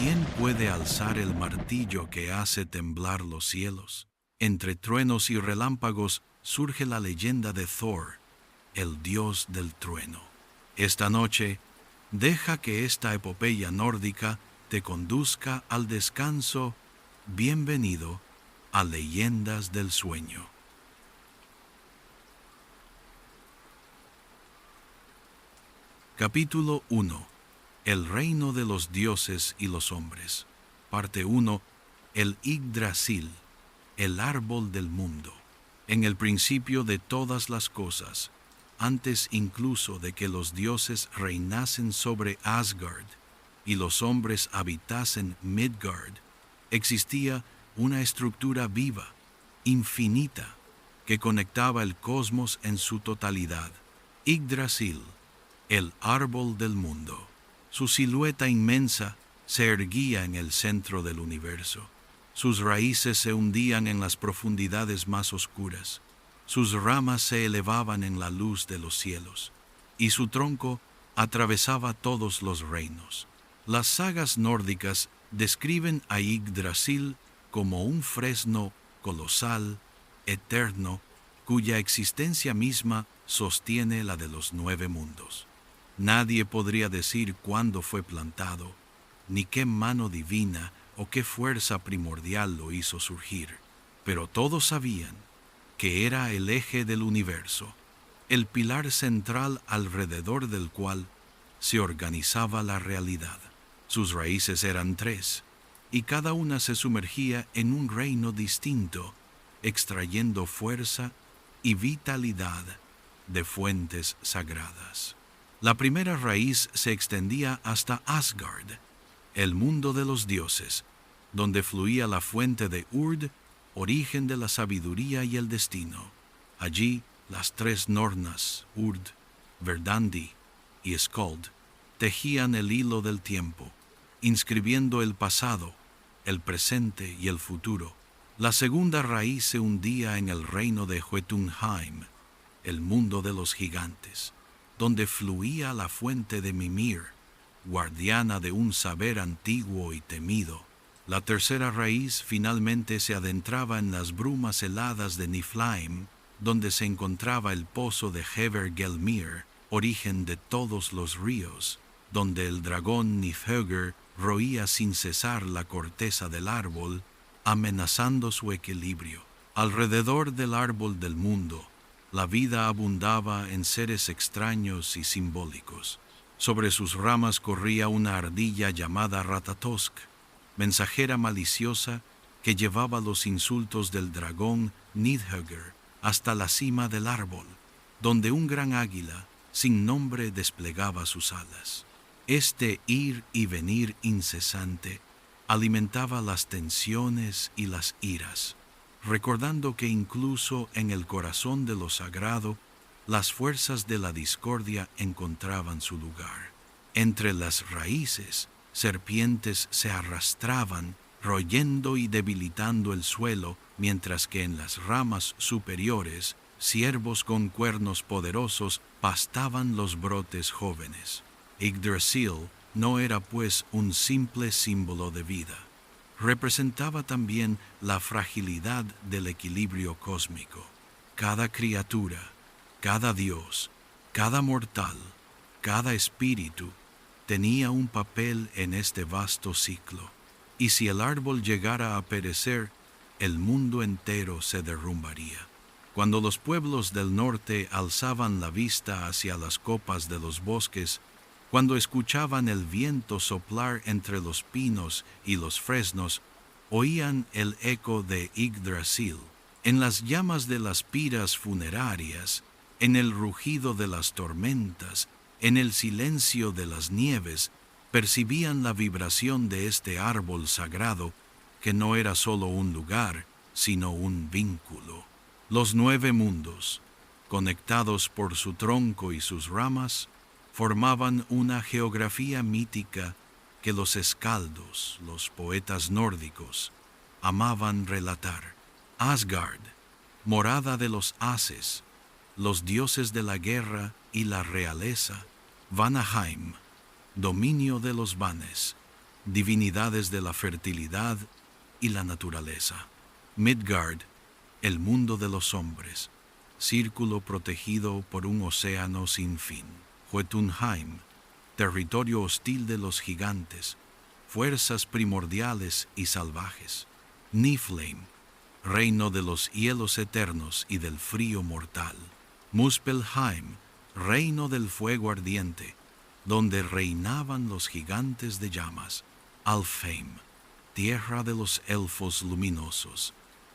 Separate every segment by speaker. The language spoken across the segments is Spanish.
Speaker 1: ¿Quién puede alzar el martillo que hace temblar los cielos? Entre truenos y relámpagos surge la leyenda de Thor, el dios del trueno. Esta noche, deja que esta epopeya nórdica te conduzca al descanso. Bienvenido a Leyendas del Sueño. Capítulo 1. El reino de los dioses y los hombres. Parte 1. El Yggdrasil, el árbol del mundo. En el principio de todas las cosas, antes incluso de que los dioses reinasen sobre Asgard y los hombres habitasen Midgard, existía una estructura viva, infinita, que conectaba el cosmos en su totalidad. Yggdrasil, el árbol del mundo. Su silueta inmensa se erguía en el centro del universo. Sus raíces se hundían en las profundidades más oscuras. Sus ramas se elevaban en la luz de los cielos, y su tronco atravesaba todos los reinos. Las sagas nórdicas describen a Yggdrasil como un fresno colosal, eterno, cuya existencia misma sostiene la de los 9 mundos. Nadie podría decir cuándo fue plantado, ni qué mano divina o qué fuerza primordial lo hizo surgir, pero todos sabían que era el eje del universo, el pilar central alrededor del cual se organizaba la realidad. Sus raíces eran 3, y cada una se sumergía en un reino distinto, extrayendo fuerza y vitalidad de fuentes sagradas. La primera raíz se extendía hasta Asgard, el mundo de los dioses, donde fluía la fuente de Urd, origen de la sabiduría y el destino. Allí, las 3 Nornas, Urd, Verdandi y Skuld, tejían el hilo del tiempo, inscribiendo el pasado, el presente y el futuro. La segunda raíz se hundía en el reino de Jotunheim, el mundo de los gigantes, donde fluía la fuente de Mimir, guardiana de un saber antiguo y temido. La tercera raíz finalmente se adentraba en las brumas heladas de Niflheim, donde se encontraba el pozo de Hvergelmir, origen de todos los ríos, donde el dragón Niflhögr roía sin cesar la corteza del árbol, amenazando su equilibrio. Alrededor del árbol del mundo, la vida abundaba en seres extraños y simbólicos. Sobre sus ramas corría una ardilla llamada Ratatosk, mensajera maliciosa que llevaba los insultos del dragón Nidhögr hasta la cima del árbol, donde un gran águila sin nombre desplegaba sus alas. Este ir y venir incesante alimentaba las tensiones y las iras, recordando que incluso en el corazón de lo sagrado, las fuerzas de la discordia encontraban su lugar. Entre las raíces, serpientes se arrastraban, royendo y debilitando el suelo, mientras que en las ramas superiores, ciervos con cuernos poderosos pastaban los brotes jóvenes. Yggdrasil no era pues un simple símbolo de vida. Representaba también la fragilidad del equilibrio cósmico. Cada criatura, cada dios, cada mortal, cada espíritu tenía un papel en este vasto ciclo, y si el árbol llegara a perecer, el mundo entero se derrumbaría. Cuando los pueblos del norte alzaban la vista hacia las copas de los bosques, cuando escuchaban el viento soplar entre los pinos y los fresnos, oían el eco de Yggdrasil. En las llamas de las piras funerarias, en el rugido de las tormentas, en el silencio de las nieves, percibían la vibración de este árbol sagrado, que no era solo un lugar, sino un vínculo. Los 9 mundos, conectados por su tronco y sus ramas, formaban una geografía mítica que los escaldos, los poetas nórdicos, amaban relatar. Asgard, morada de los Ases, los dioses de la guerra y la realeza. Vanaheim, dominio de los Vanes, divinidades de la fertilidad y la naturaleza. Midgard, el mundo de los hombres, círculo protegido por un océano sin fin. Jotunheim, territorio hostil de los gigantes, fuerzas primordiales y salvajes. Niflheim, reino de los hielos eternos y del frío mortal. Muspelheim, reino del fuego ardiente, donde reinaban los gigantes de llamas. Alfheim, tierra de los elfos luminosos,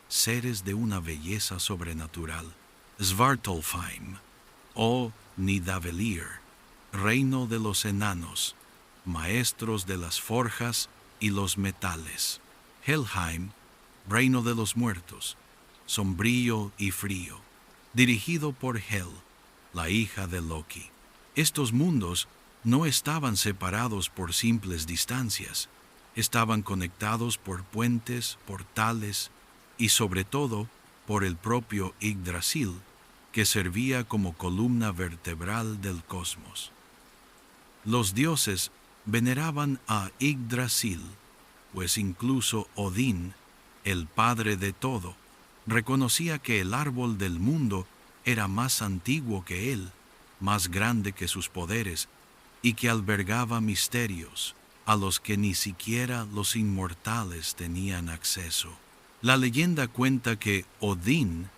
Speaker 1: seres de una belleza sobrenatural. Svartalfheim, o Nidavellir, reino de los enanos, maestros de las forjas y los metales. Helheim, reino de los muertos, sombrío y frío, dirigido por Hel, la hija de Loki. Estos mundos no estaban separados por simples distancias, estaban conectados por puentes, portales y sobre todo por el propio Yggdrasil, que servía como columna vertebral del cosmos. Los dioses veneraban a Yggdrasil, pues incluso Odín, el padre de todo, reconocía que el árbol del mundo era más antiguo que él, más grande que sus poderes, y que albergaba misterios a los que ni siquiera los inmortales tenían acceso. La leyenda cuenta que Odín,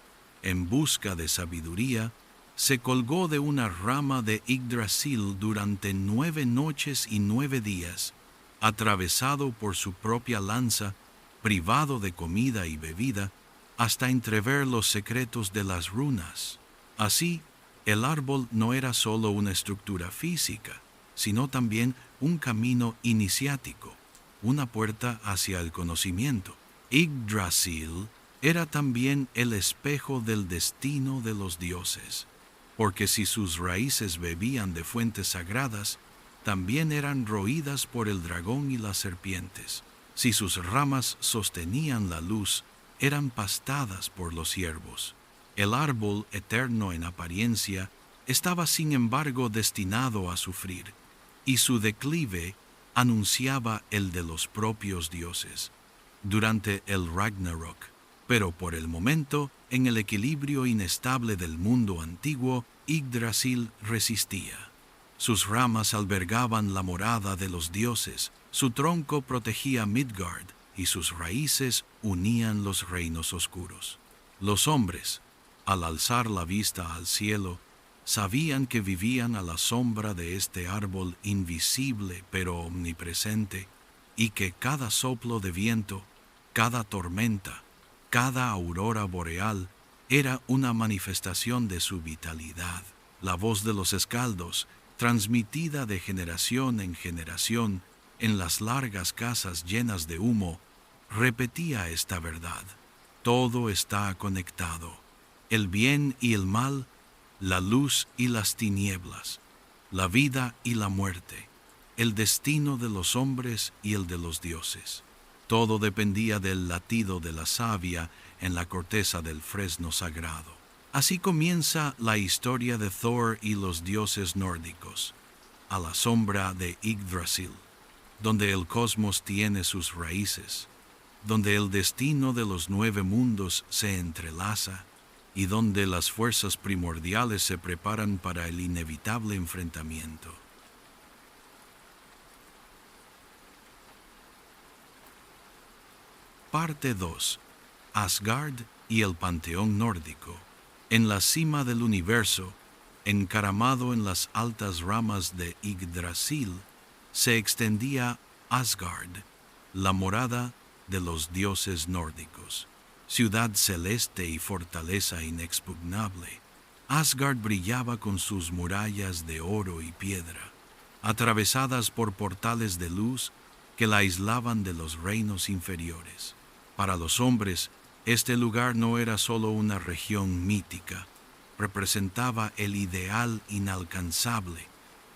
Speaker 1: en busca de sabiduría, se colgó de una rama de Yggdrasil durante 9 noches y 9 días, atravesado por su propia lanza, privado de comida y bebida, hasta entrever los secretos de las runas. Así, el árbol no era solo una estructura física, sino también un camino iniciático, una puerta hacia el conocimiento. Yggdrasil era también el espejo del destino de los dioses, porque si sus raíces bebían de fuentes sagradas, también eran roídas por el dragón y las serpientes. Si sus ramas sostenían la luz, eran pastadas por los ciervos. El árbol, eterno en apariencia, estaba sin embargo destinado a sufrir, y su declive anunciaba el de los propios dioses, durante el Ragnarok. Pero por el momento, en el equilibrio inestable del mundo antiguo, Yggdrasil resistía. Sus ramas albergaban la morada de los dioses, su tronco protegía Midgard y sus raíces unían los reinos oscuros. Los hombres, al alzar la vista al cielo, sabían que vivían a la sombra de este árbol invisible pero omnipresente, y que cada soplo de viento, cada tormenta, cada aurora boreal era una manifestación de su vitalidad. La voz de los escaldos, transmitida de generación en generación en las largas casas llenas de humo, repetía esta verdad. Todo está conectado, el bien y el mal, la luz y las tinieblas, la vida y la muerte, el destino de los hombres y el de los dioses. Todo dependía del latido de la savia en la corteza del fresno sagrado. Así comienza la historia de Thor y los dioses nórdicos, a la sombra de Yggdrasil, donde el cosmos tiene sus raíces, donde el destino de los 9 mundos se entrelaza y donde las fuerzas primordiales se preparan para el inevitable enfrentamiento. Parte 2. Asgard y el panteón nórdico. En la cima del universo, encaramado en las altas ramas de Yggdrasil, se extendía Asgard, la morada de los dioses nórdicos, ciudad celeste y fortaleza inexpugnable. Asgard brillaba con sus murallas de oro y piedra, atravesadas por portales de luz que la aislaban de los reinos inferiores. Para los hombres, este lugar no era solo una región mítica, representaba el ideal inalcanzable,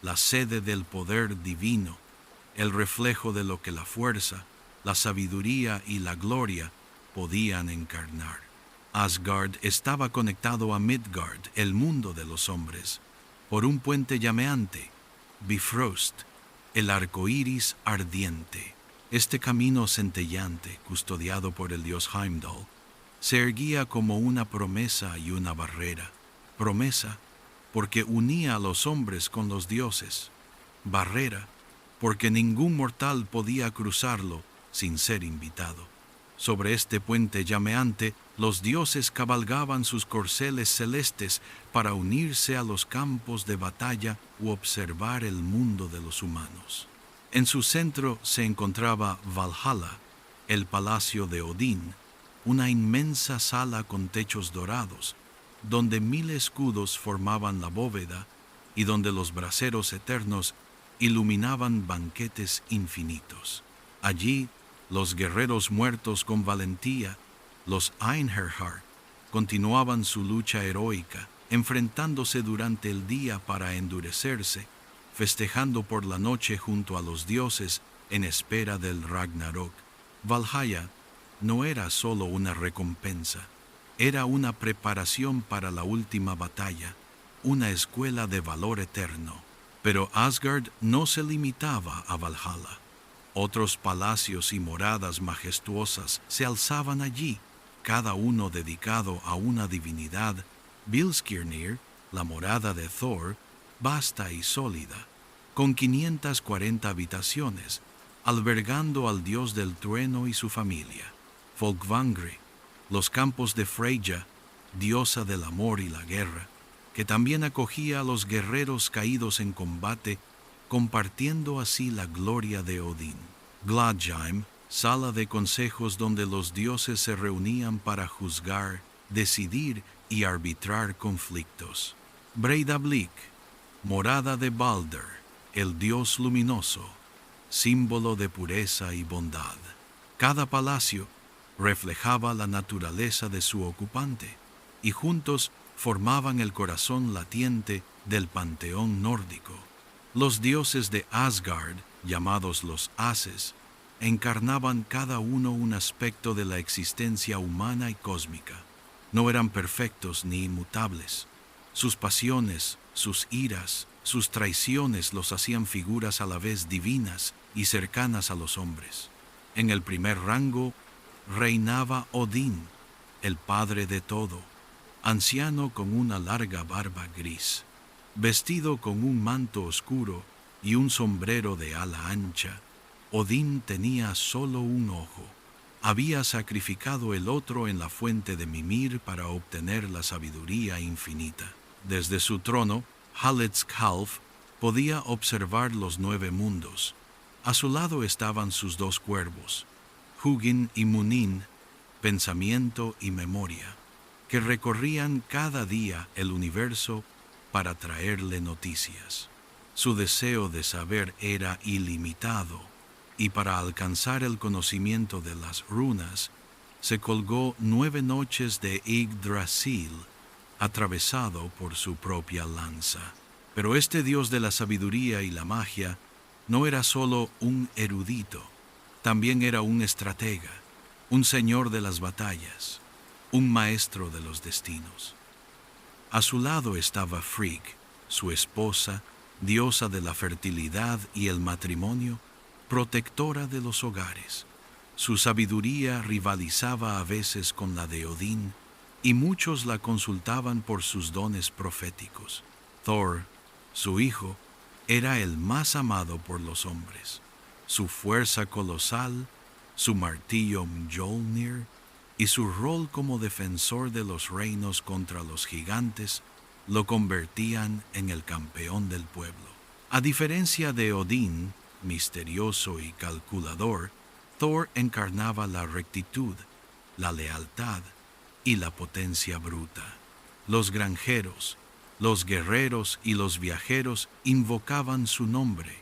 Speaker 1: la sede del poder divino, el reflejo de lo que la fuerza, la sabiduría y la gloria podían encarnar. Asgard estaba conectado a Midgard, el mundo de los hombres, por un puente llameante, Bifrost, el arco iris ardiente. Este camino centellante, custodiado por el dios Heimdall, se erguía como una promesa y una barrera. Promesa, porque unía a los hombres con los dioses. Barrera, porque ningún mortal podía cruzarlo sin ser invitado. Sobre este puente llameante, los dioses cabalgaban sus corceles celestes para unirse a los campos de batalla u observar el mundo de los humanos. En su centro se encontraba Valhalla, el palacio de Odín, una inmensa sala con techos dorados, donde 1000 escudos formaban la bóveda y donde los braseros eternos iluminaban banquetes infinitos. Allí, los guerreros muertos con valentía, los Einherjar, continuaban su lucha heroica, enfrentándose durante el día para endurecerse, festejando por la noche junto a los dioses en espera del Ragnarok. Valhalla no era solo una recompensa, era una preparación para la última batalla, una escuela de valor eterno. Pero Asgard no se limitaba a Valhalla. Otros palacios y moradas majestuosas se alzaban allí, cada uno dedicado a una divinidad. Bilskirnir, la morada de Thor, vasta y sólida, con 540 habitaciones, albergando al dios del trueno y su familia. Folkvangri, los campos de Freyja, diosa del amor y la guerra, que también acogía a los guerreros caídos en combate, compartiendo así la gloria de Odín. Gladheim, sala de consejos donde los dioses se reunían para juzgar, decidir y arbitrar conflictos. Breidablik, morada de Balder, el dios luminoso, símbolo de pureza y bondad. Cada palacio reflejaba la naturaleza de su ocupante, y juntos formaban el corazón latiente del panteón nórdico. Los dioses de Asgard, llamados los Ases, encarnaban cada uno un aspecto de la existencia humana y cósmica. No eran perfectos ni inmutables. Sus pasiones, sus iras, sus traiciones los hacían figuras a la vez divinas y cercanas a los hombres. En el primer rango reinaba Odín, el padre de todo, anciano con una larga barba gris, vestido con un manto oscuro y un sombrero de ala ancha. Odín tenía solo un ojo. Había sacrificado el otro en la fuente de Mimir para obtener la sabiduría infinita. Desde su trono, Halletskalf podía observar los 9 mundos. A su lado estaban sus 2 cuervos, Hugin y Munin, pensamiento y memoria, que recorrían cada día el universo para traerle noticias. Su deseo de saber era ilimitado, y para alcanzar el conocimiento de las runas, se colgó 9 noches de Yggdrasil, atravesado por su propia lanza. Pero este dios de la sabiduría y la magia no era solo un erudito, también era un estratega, un señor de las batallas, un maestro de los destinos. A su lado estaba Frigg, su esposa, diosa de la fertilidad y el matrimonio, protectora de los hogares. Su sabiduría rivalizaba a veces con la de Odín, y muchos la consultaban por sus dones proféticos. Thor, su hijo, era el más amado por los hombres. Su fuerza colosal, su martillo Mjolnir y su rol como defensor de los reinos contra los gigantes lo convertían en el campeón del pueblo. A diferencia de Odín, misterioso y calculador, Thor encarnaba la rectitud, la lealtad y la potencia bruta. Los granjeros, los guerreros y los viajeros invocaban su nombre,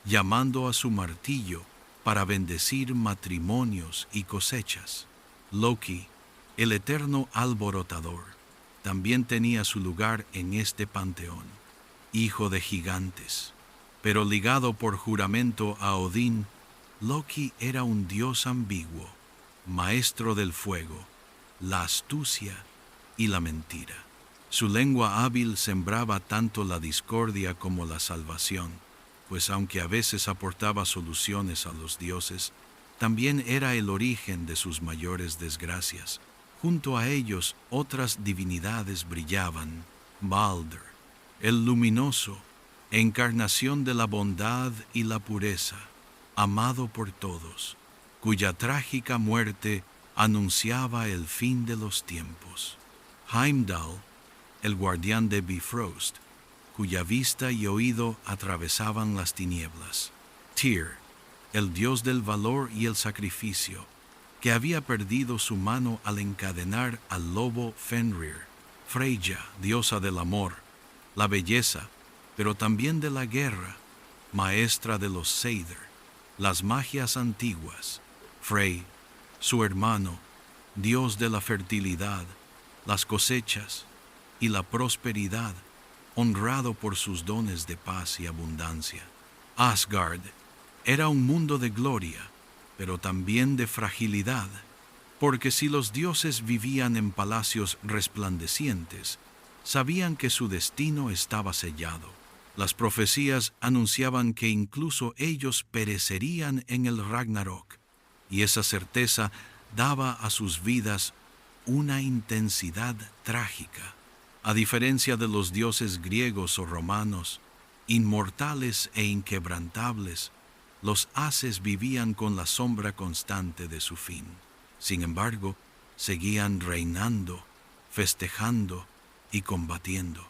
Speaker 1: llamando a su martillo para bendecir matrimonios y cosechas. Loki, el eterno alborotador, también tenía su lugar en este panteón, hijo de gigantes. Pero ligado por juramento a Odín, Loki era un dios ambiguo, maestro del fuego, la astucia y la mentira. Su lengua hábil sembraba tanto la discordia como la salvación, pues aunque a veces aportaba soluciones a los dioses, también era el origen de sus mayores desgracias. Junto a ellos otras divinidades brillaban: Balder, el luminoso, encarnación de la bondad y la pureza, amado por todos, cuya trágica muerte anunciaba el fin de los tiempos. Heimdall, el guardián de Bifrost, cuya vista y oído atravesaban las tinieblas. Tyr, el dios del valor y el sacrificio, que había perdido su mano al encadenar al lobo Fenrir. Freyja, diosa del amor, la belleza, pero también de la guerra, maestra de los Seidr, las magias antiguas. Frey, su hermano, dios de la fertilidad, las cosechas y la prosperidad, honrado por sus dones de paz y abundancia. Asgard era un mundo de gloria, pero también de fragilidad, porque si los dioses vivían en palacios resplandecientes, sabían que su destino estaba sellado. Las profecías anunciaban que incluso ellos perecerían en el Ragnarok, y esa certeza daba a sus vidas una intensidad trágica. A diferencia de los dioses griegos o romanos, inmortales e inquebrantables, los haces vivían con la sombra constante de su fin. Sin embargo, seguían reinando, festejando y combatiendo.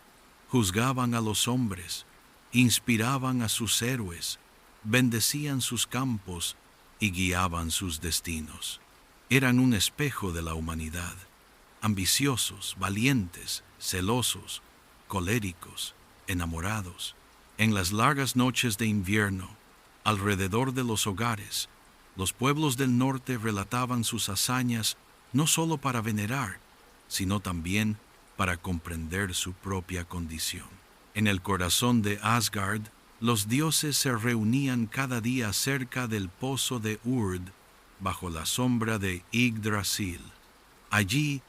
Speaker 1: Juzgaban a los hombres, inspiraban a sus héroes, bendecían sus campos y guiaban sus destinos. Eran un espejo de la humanidad, ambiciosos, valientes, celosos, coléricos, enamorados. En las largas noches de invierno, alrededor de los hogares, los pueblos del norte relataban sus hazañas no solo para venerar, sino también para comprender su propia condición. En el corazón de Asgard, los dioses se reunían cada día cerca del pozo de Urd, bajo la sombra de Yggdrasil. Allí,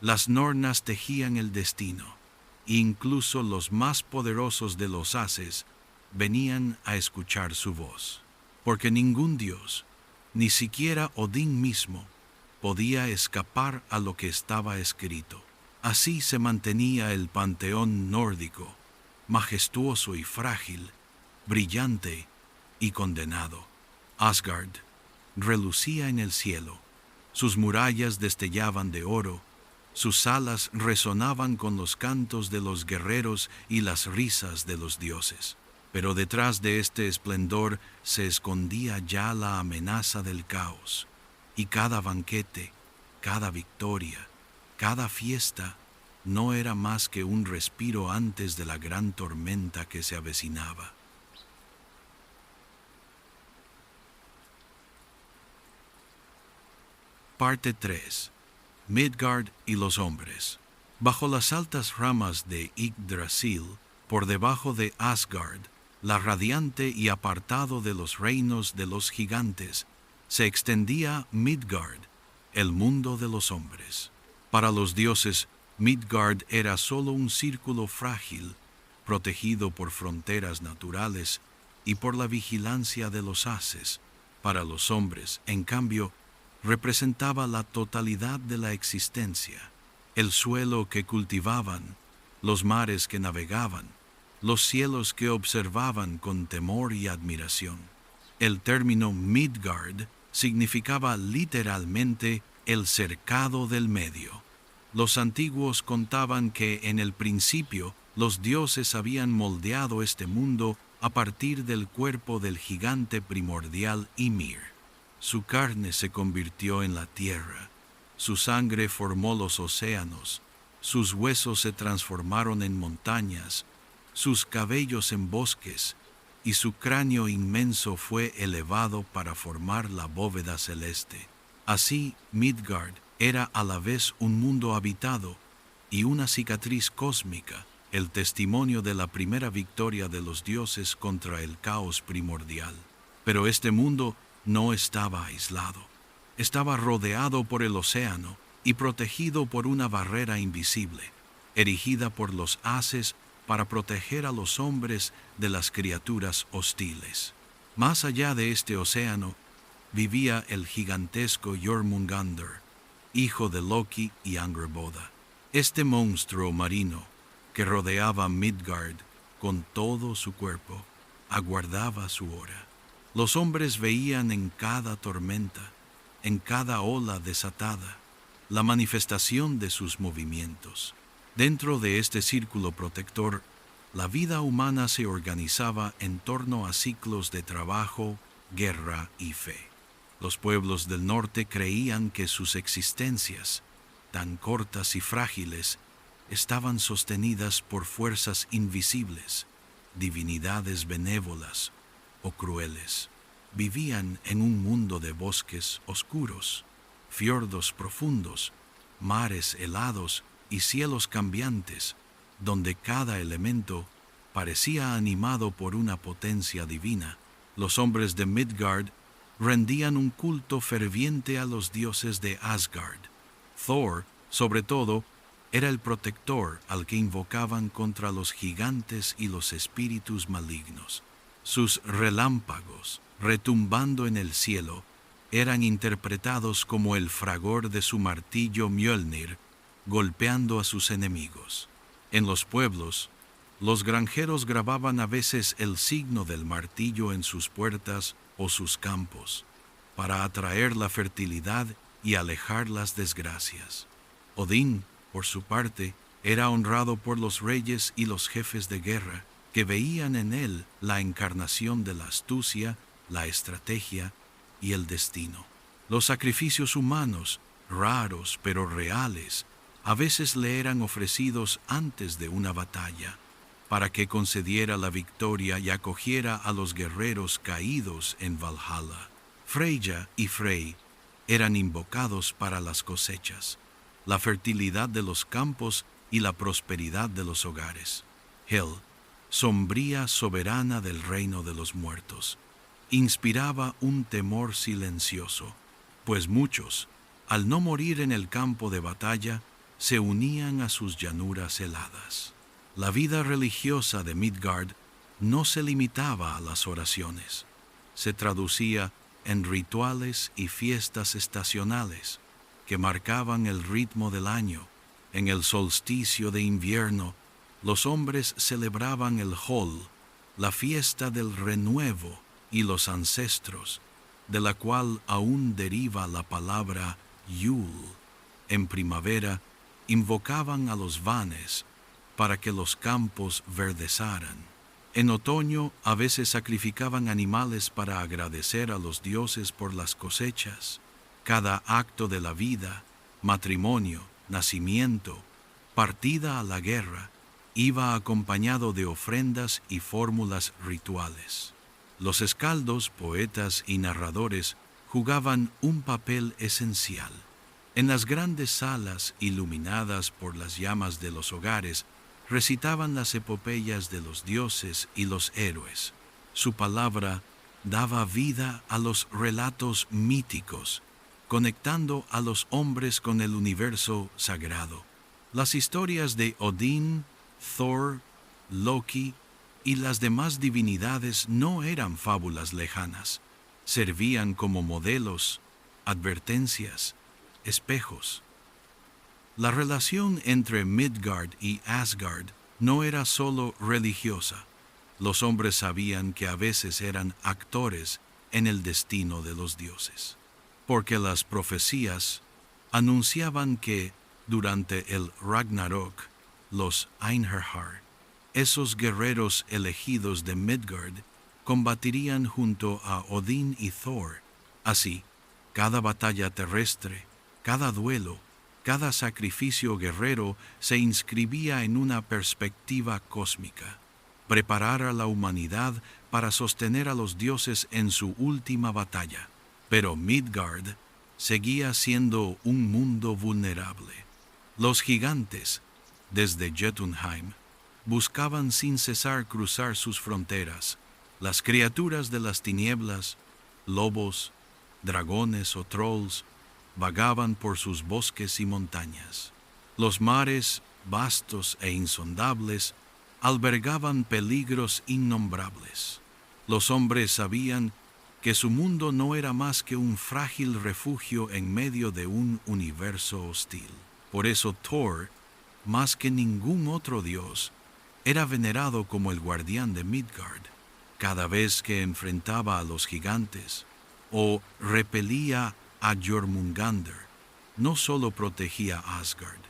Speaker 1: las nornas tejían el destino. Incluso los más poderosos de los haces venían a escuchar su voz, porque ningún dios, ni siquiera Odín mismo, podía escapar a lo que estaba escrito. Así se mantenía el panteón nórdico, majestuoso y frágil, brillante y condenado. Asgard relucía en el cielo, sus murallas destellaban de oro, sus salas resonaban con los cantos de los guerreros y las risas de los dioses. Pero detrás de este esplendor se escondía ya la amenaza del caos, y cada banquete, cada victoria, cada fiesta no era más que un respiro antes de la gran tormenta que se avecinaba. Parte 3. Midgard y los hombres. Bajo las altas ramas de Yggdrasil, por debajo de Asgard, la radiante y apartado de los reinos de los gigantes, se extendía Midgard, el mundo de los hombres. Para los dioses, Midgard era solo un círculo frágil, protegido por fronteras naturales y por la vigilancia de los haces. Para los hombres, en cambio, representaba la totalidad de la existencia, el suelo que cultivaban, los mares que navegaban, los cielos que observaban con temor y admiración. El término Midgard significaba literalmente el cercado del medio. Los antiguos contaban que en el principio los dioses habían moldeado este mundo a partir del cuerpo del gigante primordial Ymir. Su carne se convirtió en la tierra, su sangre formó los océanos, sus huesos se transformaron en montañas, sus cabellos en bosques, y su cráneo inmenso fue elevado para formar la bóveda celeste. Así, Midgard era a la vez un mundo habitado y una cicatriz cósmica, el testimonio de la primera victoria de los dioses contra el caos primordial. Pero este mundo no estaba aislado. Estaba rodeado por el océano y protegido por una barrera invisible, erigida por los haces para proteger a los hombres de las criaturas hostiles. Más allá de este océano, vivía el gigantesco Jormungandr, hijo de Loki y Angrboda. Este monstruo marino, que rodeaba Midgard con todo su cuerpo, aguardaba su hora. Los hombres veían en cada tormenta, en cada ola desatada, la manifestación de sus movimientos. Dentro de este círculo protector, la vida humana se organizaba en torno a ciclos de trabajo, guerra y fe. Los pueblos del norte creían que sus existencias, tan cortas y frágiles, estaban sostenidas por fuerzas invisibles, divinidades benévolas o crueles. Vivían en un mundo de bosques oscuros, fiordos profundos, mares helados y cielos cambiantes, donde cada elemento parecía animado por una potencia divina. Los hombres de Midgard rendían un culto ferviente a los dioses de Asgard. Thor, sobre todo, era el protector al que invocaban contra los gigantes y los espíritus malignos. Sus relámpagos, retumbando en el cielo, eran interpretados como el fragor de su martillo Mjolnir, golpeando a sus enemigos. En los pueblos, los granjeros grababan a veces el signo del martillo en sus puertas o sus campos, para atraer la fertilidad y alejar las desgracias. Odín, por su parte, era honrado por los reyes y los jefes de guerra, que veían en él la encarnación de la astucia, la estrategia y el destino. Los sacrificios humanos, raros pero reales, a veces le eran ofrecidos antes de una batalla, para que concediera la victoria y acogiera a los guerreros caídos en Valhalla. Freyja y Frey eran invocados para las cosechas, la fertilidad de los campos y la prosperidad de los hogares. Hel, sombría soberana del reino de los muertos, inspiraba un temor silencioso, pues muchos, al no morir en el campo de batalla, se unían a sus llanuras heladas. La vida religiosa de Midgard no se limitaba a las oraciones. Se traducía en rituales y fiestas estacionales que marcaban el ritmo del año. En el solsticio de invierno, los hombres celebraban el Hol, la fiesta del renuevo y los ancestros, de la cual aún deriva la palabra Yule. En primavera, invocaban a los Vanes para que los campos verdezaran. En otoño, a veces sacrificaban animales para agradecer a los dioses por las cosechas. Cada acto de la vida, matrimonio, nacimiento, partida a la guerra, iba acompañado de ofrendas y fórmulas rituales. Los escaldos, poetas y narradores jugaban un papel esencial. En las grandes salas iluminadas por las llamas de los hogares, recitaban las epopeyas de los dioses y los héroes. Su palabra daba vida a los relatos míticos, conectando a los hombres con el universo sagrado. Las historias de Odín, Thor, Loki y las demás divinidades no eran fábulas lejanas. Servían como modelos, advertencias, espejos. La relación entre Midgard y Asgard no era solo religiosa. Los hombres sabían que a veces eran actores en el destino de los dioses, porque las profecías anunciaban que, durante el Ragnarok, los Einherjar, esos guerreros elegidos de Midgard, combatirían junto a Odín y Thor. Así, cada batalla terrestre, cada duelo, cada sacrificio guerrero se inscribía en una perspectiva cósmica, preparar a la humanidad para sostener a los dioses en su última batalla. Pero Midgard seguía siendo un mundo vulnerable. Los gigantes, desde Jotunheim, buscaban sin cesar cruzar sus fronteras. Las criaturas de las tinieblas, lobos, dragones o trolls, vagaban por sus bosques y montañas. Los mares, vastos e insondables, albergaban peligros innombrables. Los hombres sabían que su mundo no era más que un frágil refugio en medio de un universo hostil. Por eso Thor, más que ningún otro dios, era venerado como el guardián de Midgard. Cada vez que enfrentaba a los gigantes o repelía a Jormungandr, no solo protegía a Asgard,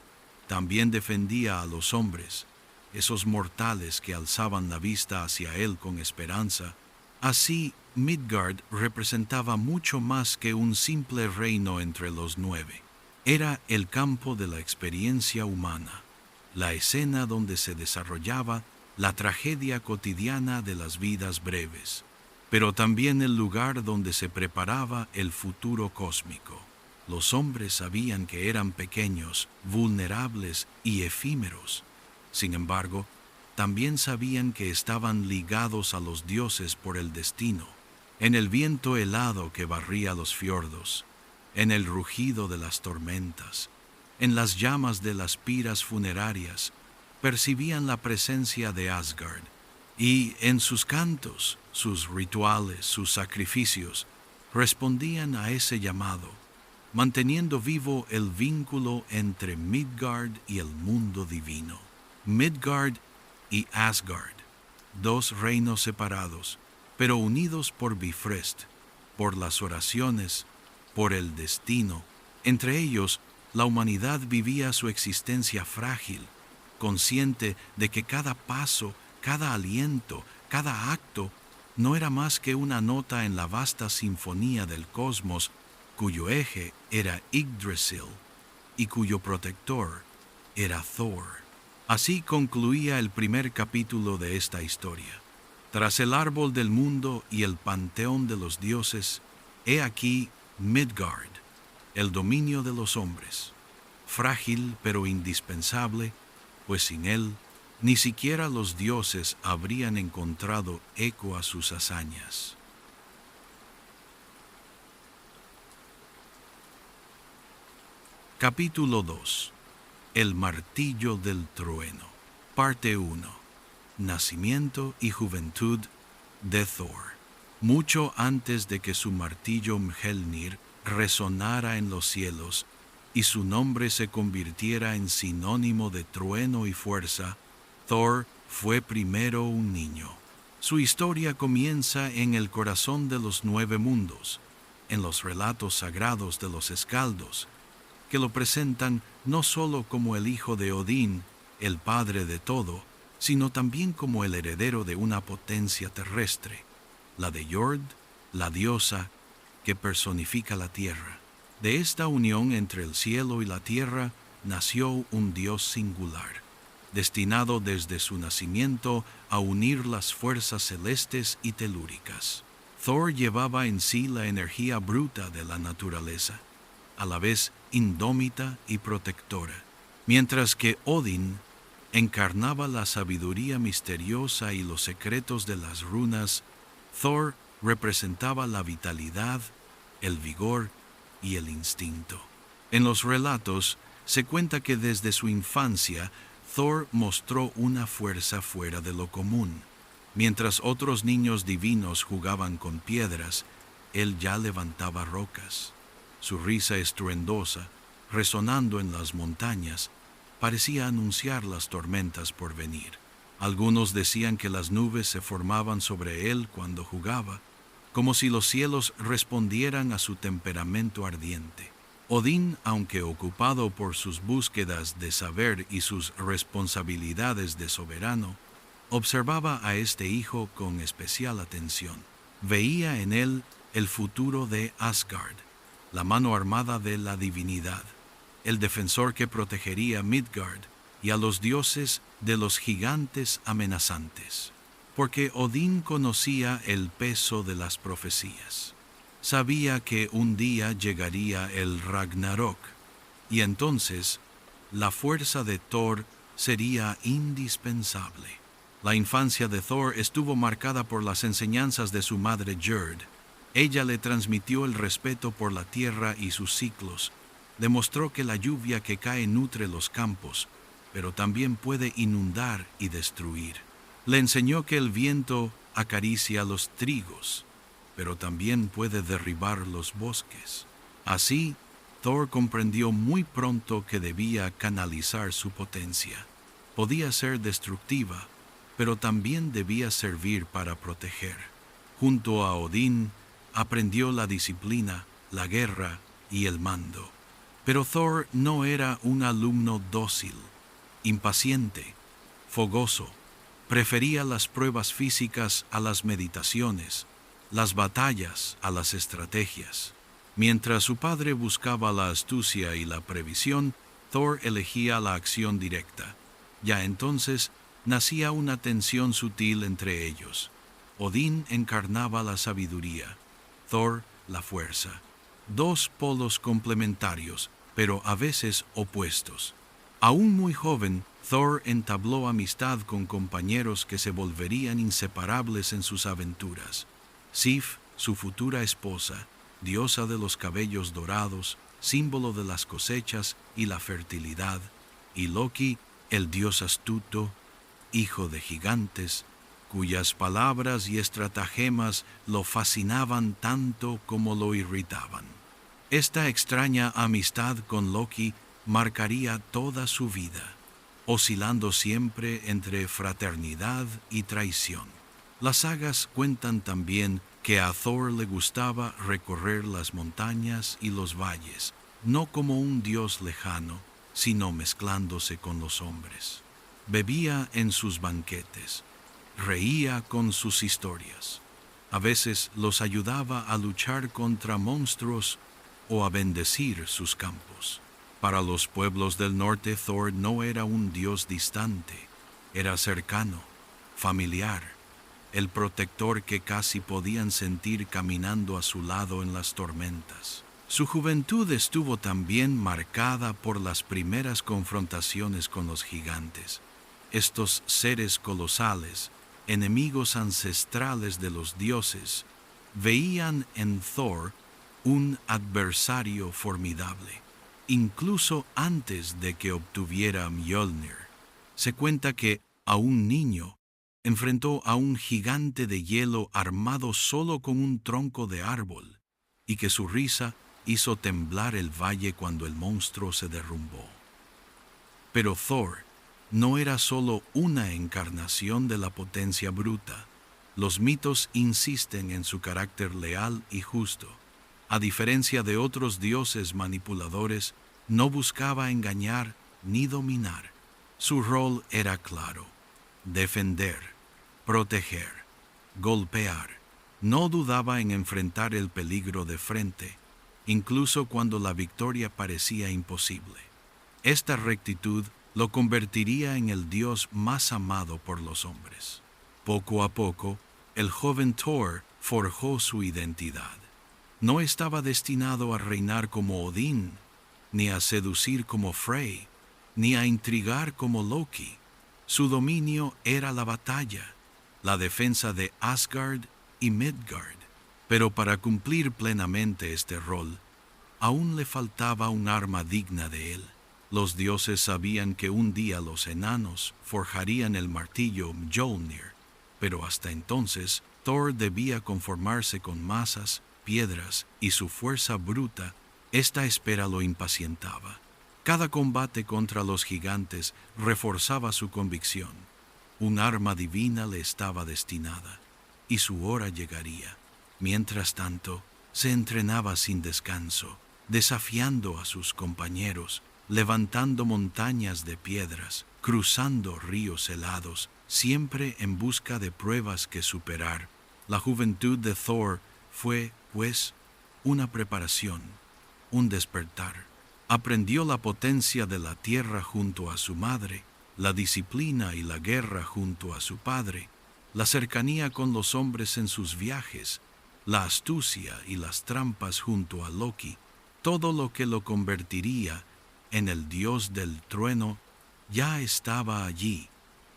Speaker 1: también defendía a los hombres, esos mortales que alzaban la vista hacia él con esperanza. Así, Midgard representaba mucho más que un simple reino entre los 9. Era el campo de la experiencia humana, la escena donde se desarrollaba la tragedia cotidiana de las vidas breves, pero también el lugar donde se preparaba el futuro cósmico. Los hombres sabían que eran pequeños, vulnerables y efímeros. Sin embargo, también sabían que estaban ligados a los dioses por el destino, en el viento helado que barría los fiordos, en el rugido de las tormentas, en las llamas de las piras funerarias, percibían la presencia de Asgard, y en sus cantos, sus rituales, sus sacrificios, respondían a ese llamado, manteniendo vivo el vínculo entre Midgard y el mundo divino. Midgard y Asgard, dos reinos separados, pero unidos por Bifrost, por las oraciones, por el destino. Entre ellos, la humanidad vivía su existencia frágil, consciente de que cada paso, cada aliento, cada acto no era más que una nota en la vasta sinfonía del cosmos, cuyo eje era Yggdrasil y cuyo protector era Thor. Así concluía el primer capítulo de esta historia. Tras el árbol del mundo y el panteón de los dioses, he aquí Midgard, el dominio de los hombres, frágil pero indispensable, pues sin él ni siquiera los dioses habrían encontrado eco a sus hazañas. Capítulo 2. El martillo del trueno. Parte 1. Nacimiento y juventud de Thor. Mucho antes de que su martillo Mjolnir resonara en los cielos y su nombre se convirtiera en sinónimo de trueno y fuerza, Thor fue primero un niño. Su historia comienza en el corazón de los 9 mundos, en los relatos sagrados de los Skaldos, que lo presentan no solo como el hijo de Odín, el padre de todo, sino también como el heredero de una potencia terrestre, la de Jord, la diosa que personifica la tierra. De esta unión entre el cielo y la tierra nació un dios singular, destinado desde su nacimiento a unir las fuerzas celestes y telúricas. Thor llevaba en sí la energía bruta de la naturaleza, a la vez indómita y protectora, mientras que Odín encarnaba la sabiduría misteriosa y los secretos de las runas. Thor representaba la vitalidad, el vigor y el instinto. En los relatos se cuenta que desde su infancia Thor mostró una fuerza fuera de lo común. Mientras otros niños divinos jugaban con piedras, él ya levantaba rocas. Su risa estruendosa, resonando en las montañas, parecía anunciar las tormentas por venir. Algunos decían que las nubes se formaban sobre él cuando jugaba, como si los cielos respondieran a su temperamento ardiente. Odín, aunque ocupado por sus búsquedas de saber y sus responsabilidades de soberano, observaba a este hijo con especial atención. Veía en él el futuro de Asgard, la mano armada de la divinidad, el defensor que protegería Midgard y a los dioses de los gigantes amenazantes. Porque Odín conocía el peso de las profecías. Sabía que un día llegaría el Ragnarok, y entonces la fuerza de Thor sería indispensable. La infancia de Thor estuvo marcada por las enseñanzas de su madre Jord. Ella le transmitió el respeto por la tierra y sus ciclos. Demostró que la lluvia que cae nutre los campos, pero también puede inundar y destruir. Le enseñó que el viento acaricia los trigos pero también puede derribar los bosques. Así, Thor comprendió muy pronto que debía canalizar su potencia. Podía ser destructiva, pero también debía servir para proteger. Junto a Odín, aprendió la disciplina, la guerra y el mando. Pero Thor no era un alumno dócil, impaciente, fogoso. Prefería las pruebas físicas a las meditaciones, las batallas a las estrategias. Mientras su padre buscaba la astucia y la previsión, Thor elegía la acción directa. Ya entonces nacía una tensión sutil entre ellos. Odín encarnaba la sabiduría, Thor la fuerza. Dos polos complementarios, pero a veces opuestos. Aún muy joven, Thor entabló amistad con compañeros que se volverían inseparables en sus aventuras. Sif, su futura esposa, diosa de los cabellos dorados, símbolo de las cosechas y la fertilidad, y Loki, el dios astuto, hijo de gigantes, cuyas palabras y estratagemas lo fascinaban tanto como lo irritaban. Esta extraña amistad con Loki marcaría toda su vida, oscilando siempre entre fraternidad y traición. Las sagas cuentan también que a Thor le gustaba recorrer las montañas y los valles, no como un dios lejano, sino mezclándose con los hombres. Bebía en sus banquetes, reía con sus historias. A veces los ayudaba a luchar contra monstruos o a bendecir sus campos. Para los pueblos del norte, Thor no era un dios distante, era cercano, familiar, el protector que casi podían sentir caminando a su lado en las tormentas. Su juventud estuvo también marcada por las primeras confrontaciones con los gigantes. Estos seres colosales, enemigos ancestrales de los dioses, veían en Thor un adversario formidable. Incluso antes de que obtuviera Mjolnir, se cuenta que, a un niño, enfrentó a un gigante de hielo armado solo con un tronco de árbol, y que su risa hizo temblar el valle cuando el monstruo se derrumbó. Pero Thor no era solo una encarnación de la potencia bruta. Los mitos insisten en su carácter leal y justo. A diferencia de otros dioses manipuladores, no buscaba engañar ni dominar. Su rol era claro: defender, proteger, golpear. No dudaba en enfrentar el peligro de frente, incluso cuando la victoria parecía imposible. Esta rectitud lo convertiría en el dios más amado por los hombres. Poco a poco, el joven Thor forjó su identidad. No estaba destinado a reinar como Odín, ni a seducir como Frey, ni a intrigar como Loki. Su dominio era la batalla, la defensa de Asgard y Midgard. Pero para cumplir plenamente este rol, aún le faltaba un arma digna de él. Los dioses sabían que un día los enanos forjarían el martillo Mjolnir, pero hasta entonces Thor debía conformarse con masas, piedras y su fuerza bruta. Esta espera lo impacientaba. Cada combate contra los gigantes reforzaba su convicción. Un arma divina le estaba destinada, y su hora llegaría. Mientras tanto, se entrenaba sin descanso, desafiando a sus compañeros, levantando montañas de piedras, cruzando ríos helados, siempre en busca de pruebas que superar. La juventud de Thor fue, pues, una preparación, un despertar. Aprendió la potencia de la tierra junto a su madre, la disciplina y la guerra junto a su padre, la cercanía con los hombres en sus viajes, la astucia y las trampas junto a Loki. Todo lo que lo convertiría en el dios del trueno ya estaba allí,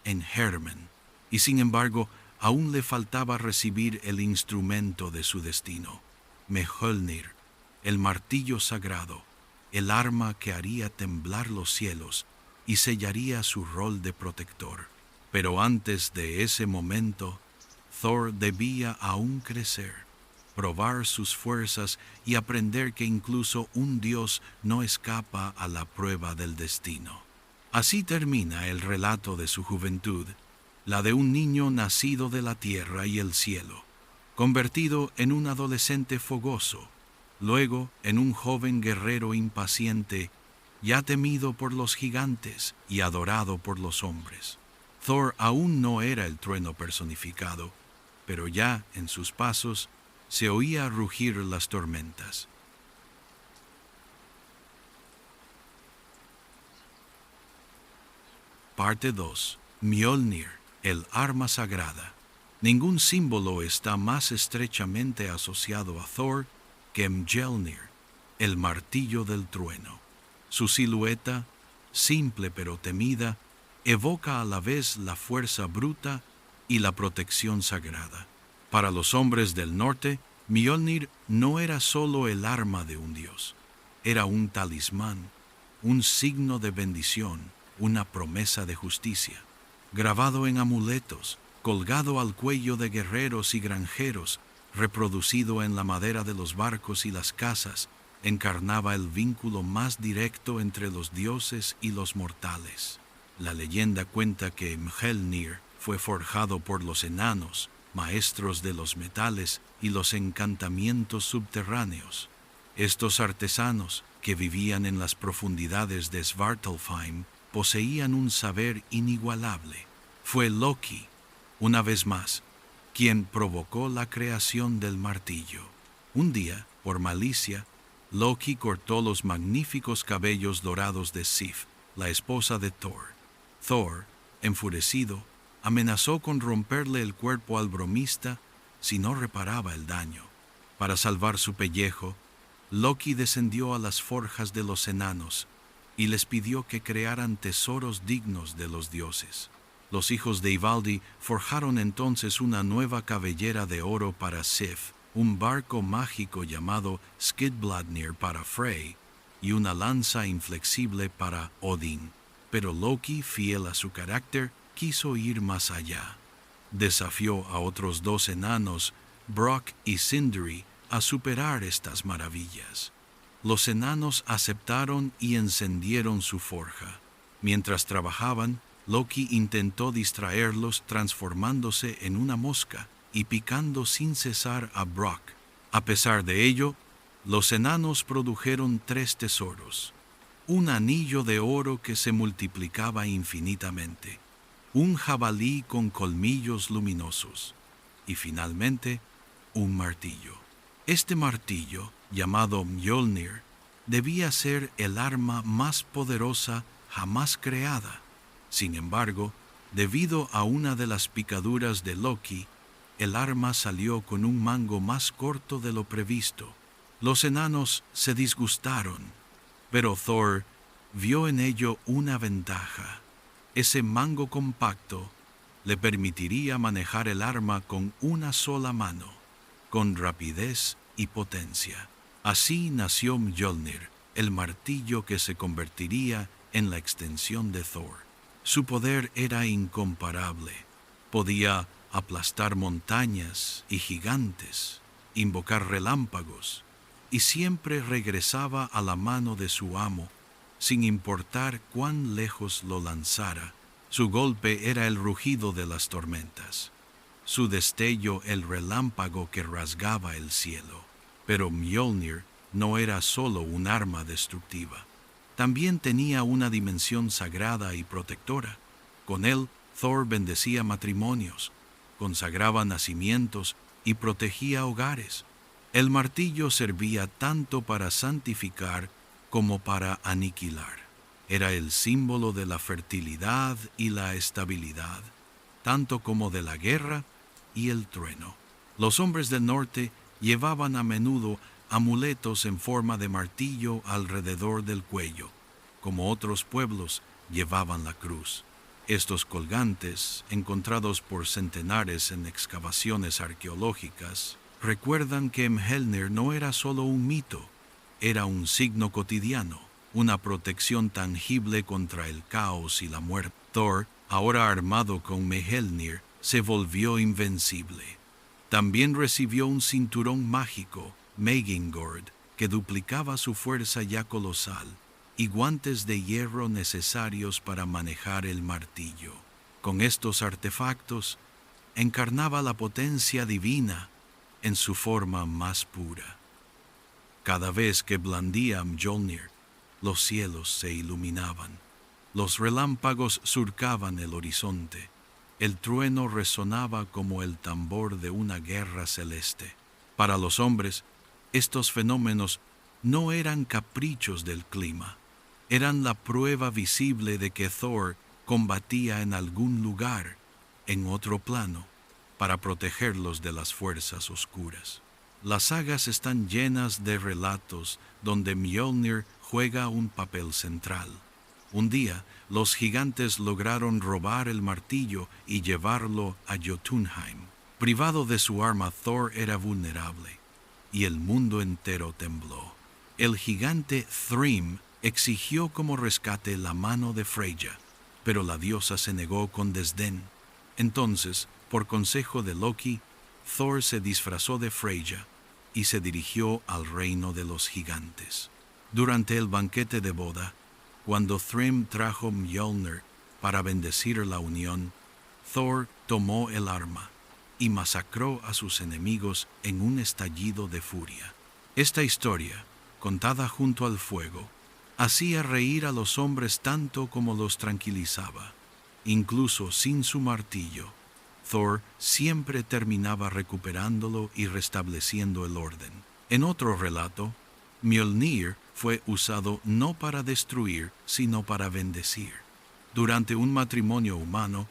Speaker 1: en Hermen, y sin embargo aún le faltaba recibir el instrumento de su destino, Mjolnir, el martillo sagrado, el arma que haría temblar los cielos y sellaría su rol de protector. Pero antes de ese momento, Thor debía aún crecer, probar sus fuerzas y aprender que incluso un dios no escapa a la prueba del destino. Así termina el relato de su juventud, la de un niño nacido de la tierra y el cielo, convertido en un adolescente fogoso, luego en un joven guerrero impaciente, ya temido por los gigantes y adorado por los hombres. Thor aún no era el trueno personificado, pero ya en sus pasos se oía rugir las tormentas. Parte 2. Mjolnir, el arma sagrada. Ningún símbolo está más estrechamente asociado a Thor que Mjolnir, el martillo del trueno. Su silueta, simple pero temida, evoca a la vez la fuerza bruta y la protección sagrada. Para los hombres del norte, Mjolnir no era solo el arma de un dios, era un talismán, un signo de bendición, una promesa de justicia. Grabado en amuletos, colgado al cuello de guerreros y granjeros, reproducido en la madera de los barcos y las casas, encarnaba el vínculo más directo entre los dioses y los mortales. La leyenda cuenta que Mjolnir fue forjado por los enanos, maestros de los metales y los encantamientos subterráneos. Estos artesanos, que vivían en las profundidades de Svartalfheim, poseían un saber inigualable. Fue Loki, una vez más, quien provocó la creación del martillo. Un día, por malicia, Loki cortó los magníficos cabellos dorados de Sif, la esposa de Thor. Thor, enfurecido, amenazó con romperle el cuerpo al bromista si no reparaba el daño. Para salvar su pellejo, Loki descendió a las forjas de los enanos y les pidió que crearan tesoros dignos de los dioses. Los hijos de Ivaldi forjaron entonces una nueva cabellera de oro para Sif, un barco mágico llamado Skidbladnir para Frey y una lanza inflexible para Odín. Pero Loki, fiel a su carácter, quiso ir más allá. Desafió a otros dos enanos, Brock y Sindri, a superar estas maravillas. Los enanos aceptaron y encendieron su forja. Mientras trabajaban, Loki intentó distraerlos transformándose en una mosca y picando sin cesar a Brock. A pesar de ello, los enanos produjeron 3 tesoros: un anillo de oro que se multiplicaba infinitamente, un jabalí con colmillos luminosos y finalmente un martillo. Este martillo, llamado Mjolnir, debía ser el arma más poderosa jamás creada. Sin embargo, debido a una de las picaduras de Loki, el arma salió con un mango más corto de lo previsto. Los enanos se disgustaron, pero Thor vio en ello una ventaja. Ese mango compacto le permitiría manejar el arma con una sola mano, con rapidez y potencia. Así nació Mjolnir, el martillo que se convertiría en la extensión de Thor. Su poder era incomparable. Podía aplastar montañas y gigantes, invocar relámpagos, y siempre regresaba a la mano de su amo, sin importar cuán lejos lo lanzara. Su golpe era el rugido de las tormentas, su destello el relámpago que rasgaba el cielo. Pero Mjolnir no era solo un arma destructiva. También tenía una dimensión sagrada y protectora. Con él, Thor bendecía matrimonios, consagraba nacimientos y protegía hogares. El martillo servía tanto para santificar como para aniquilar. Era el símbolo de la fertilidad y la estabilidad, tanto como de la guerra y el trueno. Los hombres del norte llevaban a menudo amuletos en forma de martillo alrededor del cuello, como otros pueblos llevaban la cruz. Estos colgantes, encontrados por centenares en excavaciones arqueológicas, recuerdan que Mjolnir no era solo un mito, era un signo cotidiano, una protección tangible contra el caos y la muerte. Thor, ahora armado con Mjolnir, se volvió invencible. También recibió un cinturón mágico, Megingord, que duplicaba su fuerza ya colosal, y guantes de hierro necesarios para manejar el martillo. Con estos artefactos, encarnaba la potencia divina en su forma más pura. Cada vez que blandía Mjolnir, los cielos se iluminaban, los relámpagos surcaban el horizonte, el trueno resonaba como el tambor de una guerra celeste. Para los hombres, estos fenómenos no eran caprichos del clima, eran la prueba visible de que Thor combatía en algún lugar, en otro plano, para protegerlos de las fuerzas oscuras. Las sagas están llenas de relatos donde Mjolnir juega un papel central. Un día, los gigantes lograron robar el martillo y llevarlo a Jotunheim. Privado de su arma, Thor era vulnerable, y el mundo entero tembló. El gigante Thrym exigió como rescate la mano de Freyja, pero la diosa se negó con desdén. Entonces, por consejo de Loki, Thor se disfrazó de Freyja y se dirigió al reino de los gigantes. Durante el banquete de boda, cuando Thrym trajo Mjolnir para bendecir la unión, Thor tomó el arma y masacró a sus enemigos en un estallido de furia. Esta historia, contada junto al fuego, hacía reír a los hombres tanto como los tranquilizaba. Incluso sin su martillo, Thor siempre terminaba recuperándolo y restableciendo el orden. En otro relato, Mjolnir fue usado no para destruir, sino para bendecir. Durante un matrimonio humano,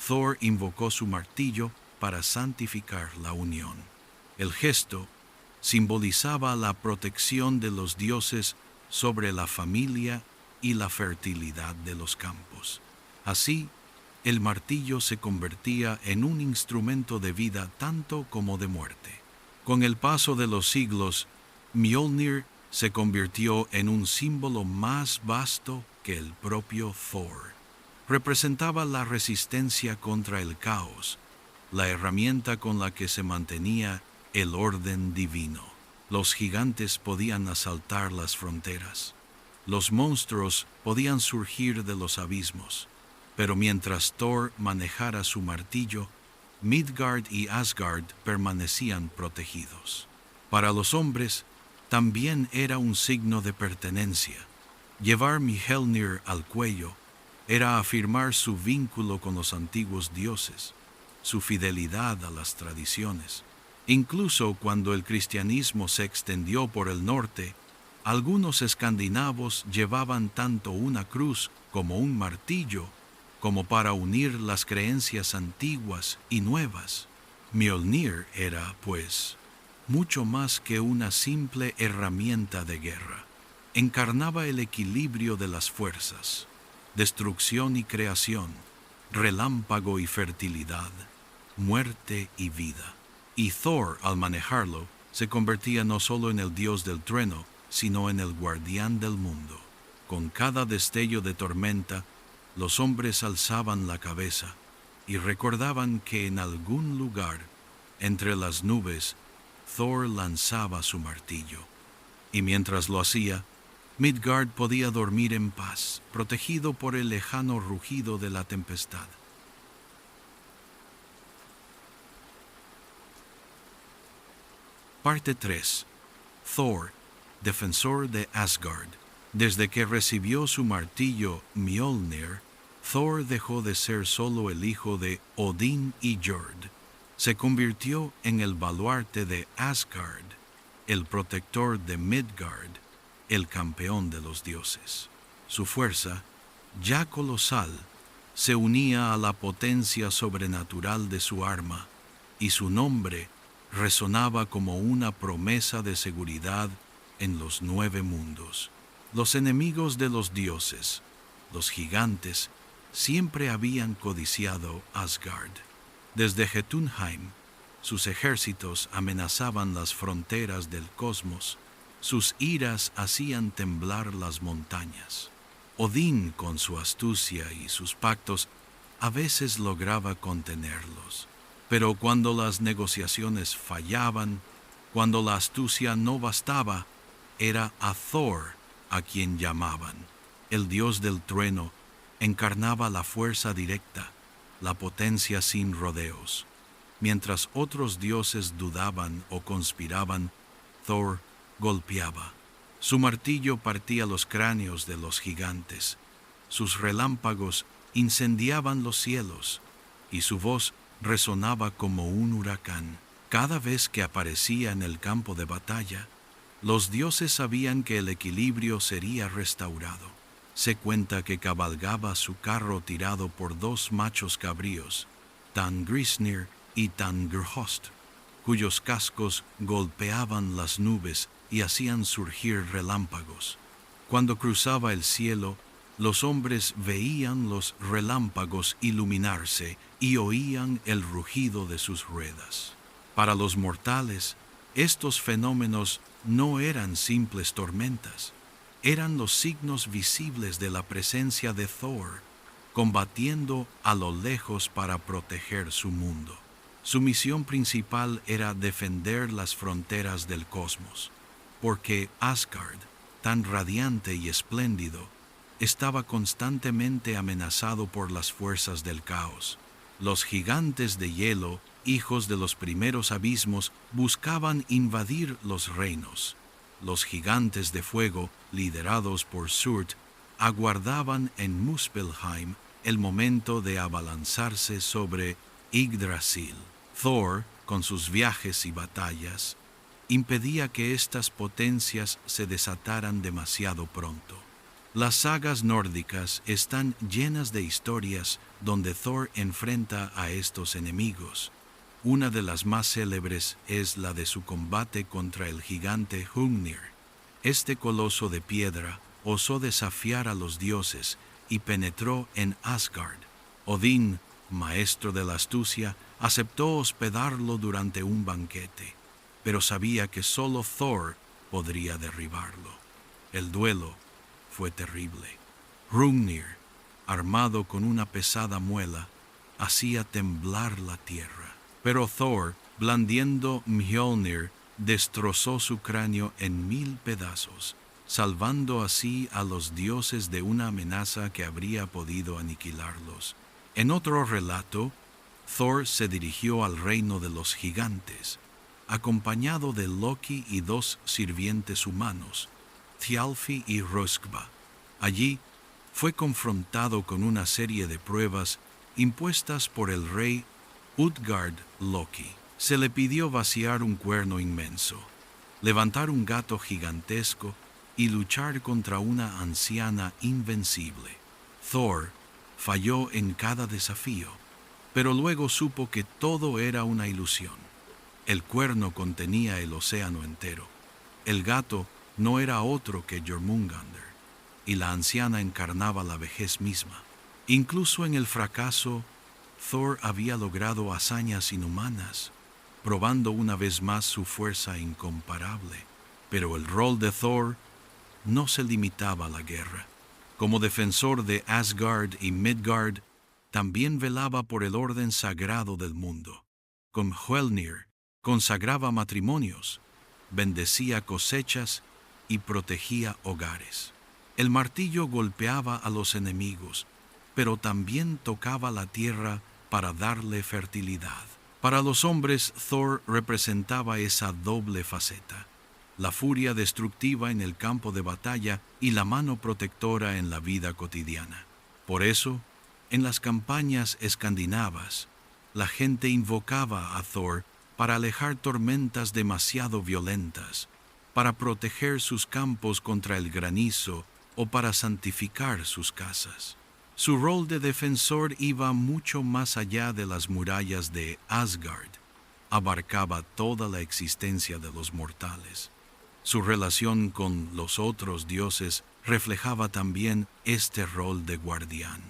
Speaker 1: Thor invocó su martillo para santificar la unión. El gesto simbolizaba la protección de los dioses sobre la familia y la fertilidad de los campos. Así, el martillo se convertía en un instrumento de vida tanto como de muerte. Con el paso de los siglos, Mjolnir se convirtió en un símbolo más vasto que el propio Thor. Representaba la resistencia contra el caos, la herramienta con la que se mantenía el orden divino. Los gigantes podían asaltar las fronteras. Los monstruos podían surgir de los abismos. Pero mientras Thor manejara su martillo, Midgard y Asgard permanecían protegidos. Para los hombres, también era un signo de pertenencia. Llevar Mjolnir al cuello era afirmar su vínculo con los antiguos dioses, su fidelidad a las tradiciones. Incluso cuando el cristianismo se extendió por el norte, algunos escandinavos llevaban tanto una cruz como un martillo, como para unir las creencias antiguas y nuevas. Mjolnir era, pues, mucho más que una simple herramienta de guerra. Encarnaba el equilibrio de las fuerzas, destrucción y creación, relámpago y fertilidad, muerte y vida. Y Thor, al manejarlo, se convertía no solo en el dios del trueno, sino en el guardián del mundo. Con cada destello de tormenta, los hombres alzaban la cabeza y recordaban que en algún lugar, entre las nubes, Thor lanzaba su martillo. Y mientras lo hacía, Midgard podía dormir en paz, protegido por el lejano rugido de la tempestad. Parte 3. Thor, defensor de Asgard. Desde que recibió su martillo Mjolnir, Thor dejó de ser solo el hijo de Odín y Jord. Se convirtió en el baluarte de Asgard, el protector de Midgard, el campeón de los dioses. Su fuerza, ya colosal, se unía a la potencia sobrenatural de su arma, y su nombre resonaba como una promesa de seguridad en los 9 mundos. Los enemigos de los dioses, los gigantes, siempre habían codiciado Asgard. Desde Jotunheim, sus ejércitos amenazaban las fronteras del cosmos, sus iras hacían temblar las montañas. Odín, con su astucia y sus pactos, a veces lograba contenerlos, Pero cuando las negociaciones fallaban, cuando la astucia no bastaba, era a Thor a quien llamaban. El dios del trueno encarnaba la fuerza directa, la potencia sin rodeos. Mientras otros dioses dudaban o conspiraban, Thor golpeaba. Su martillo partía los cráneos de los gigantes, sus relámpagos incendiaban los cielos, y su voz resonaba como un huracán. Cada vez que aparecía en el campo de batalla, los dioses sabían que el equilibrio sería restaurado. Se cuenta que cabalgaba su carro tirado por dos machos cabríos, Tangrisnir y Tangrhost, cuyos cascos golpeaban las nubes y hacían surgir relámpagos. Cuando cruzaba el cielo, los hombres veían los relámpagos iluminarse y oían el rugido de sus ruedas. Para los mortales, estos fenómenos no eran simples tormentas, eran los signos visibles de la presencia de Thor, combatiendo a lo lejos para proteger su mundo. Su misión principal era defender las fronteras del cosmos, porque Asgard, tan radiante y espléndido, estaba constantemente amenazado por las fuerzas del caos. Los gigantes de hielo, hijos de los primeros abismos, buscaban invadir los reinos. Los gigantes de fuego, liderados por Surt, aguardaban en Muspelheim el momento de abalanzarse sobre Yggdrasil. Thor, con sus viajes y batallas, impedía que estas potencias se desataran demasiado pronto. Las sagas nórdicas están llenas de historias donde Thor enfrenta a estos enemigos. Una de las más célebres es la de su combate contra el gigante Hrungnir. Este coloso de piedra osó desafiar a los dioses y penetró en Asgard. Odín, maestro de la astucia, aceptó hospedarlo durante un banquete, pero sabía que solo Thor podría derribarlo. El duelo fue terrible. Hrungnir, armado con una pesada muela, hacía temblar la tierra. Pero Thor, blandiendo Mjolnir, destrozó su cráneo en 1000 pedazos, salvando así a los dioses de una amenaza que habría podido aniquilarlos. En otro relato, Thor se dirigió al reino de los gigantes, acompañado de Loki y 2 sirvientes humanos, Thjalfi y Röskva. Allí fue confrontado con una serie de pruebas impuestas por el rey Utgard Loki. Se le pidió vaciar un cuerno inmenso, levantar un gato gigantesco y luchar contra una anciana invencible. Thor falló en cada desafío, pero luego supo que todo era una ilusión. El cuerno contenía el océano entero. El gato no era otro que Jormungandr, y la anciana encarnaba la vejez misma. Incluso en el fracaso, Thor había logrado hazañas inhumanas, probando una vez más su fuerza incomparable. Pero el rol de Thor no se limitaba a la guerra. Como defensor de Asgard y Midgard, también velaba por el orden sagrado del mundo. Con Mjolnir consagraba matrimonios, bendecía cosechas y protegía hogares. El martillo golpeaba a los enemigos, pero también tocaba la tierra para darle fertilidad. Para los hombres, Thor representaba esa doble faceta: la furia destructiva en el campo de batalla y la mano protectora en la vida cotidiana. Por eso, en las campañas escandinavas, la gente invocaba a Thor para alejar tormentas demasiado violentas, para proteger sus campos contra el granizo o para santificar sus casas. Su rol de defensor iba mucho más allá de las murallas de Asgard, abarcaba toda la existencia de los mortales. Su relación con los otros dioses reflejaba también este rol de guardián.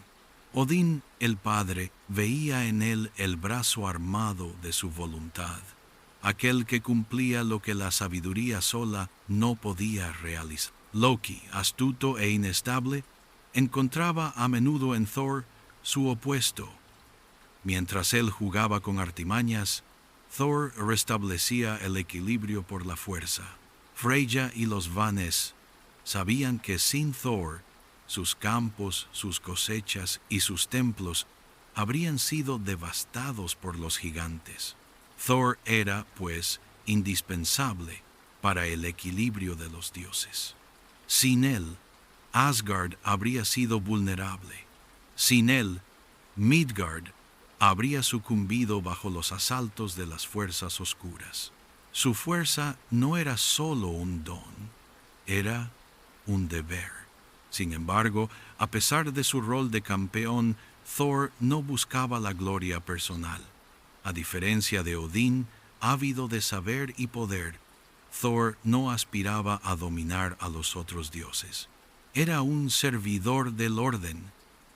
Speaker 1: Odín, el padre, veía en él el brazo armado de su voluntad, aquel que cumplía lo que la sabiduría sola no podía realizar. Loki, astuto e inestable, encontraba a menudo en Thor su opuesto, Mientras él jugaba con artimañas, Thor restablecía el equilibrio por la fuerza. Freyja y los Vanes sabían que sin Thor, sus campos, sus cosechas y sus templos habrían sido devastados por los gigantes. Thor era, pues, indispensable para el equilibrio de los dioses. Sin él, Asgard habría sido vulnerable. Sin él, Midgard habría sucumbido bajo los asaltos de las fuerzas oscuras. Su fuerza no era solo un don, era un deber. Sin embargo, a pesar de su rol de campeón, Thor no buscaba la gloria personal. A diferencia de Odín, ávido de saber y poder, Thor no aspiraba a dominar a los otros dioses. Era un servidor del orden,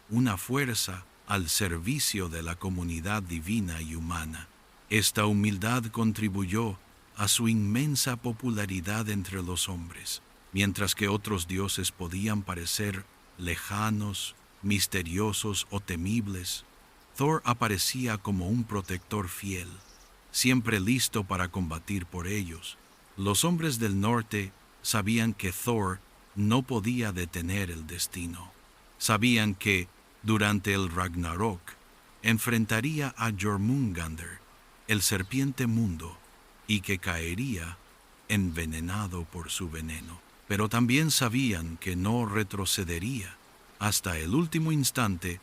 Speaker 1: una fuerza al servicio de la comunidad divina y humana. Esta humildad contribuyó a su inmensa popularidad entre los hombres. Mientras que otros dioses podían parecer lejanos, misteriosos o temibles, Thor aparecía como un protector fiel, siempre listo para combatir por ellos. Los hombres del norte sabían que Thor no podía detener el destino. Sabían que, durante el Ragnarok, enfrentaría a Jormungandr, el serpiente mundo, y que caería envenenado por su veneno. Pero también sabían que no retrocedería. Hasta el último instante,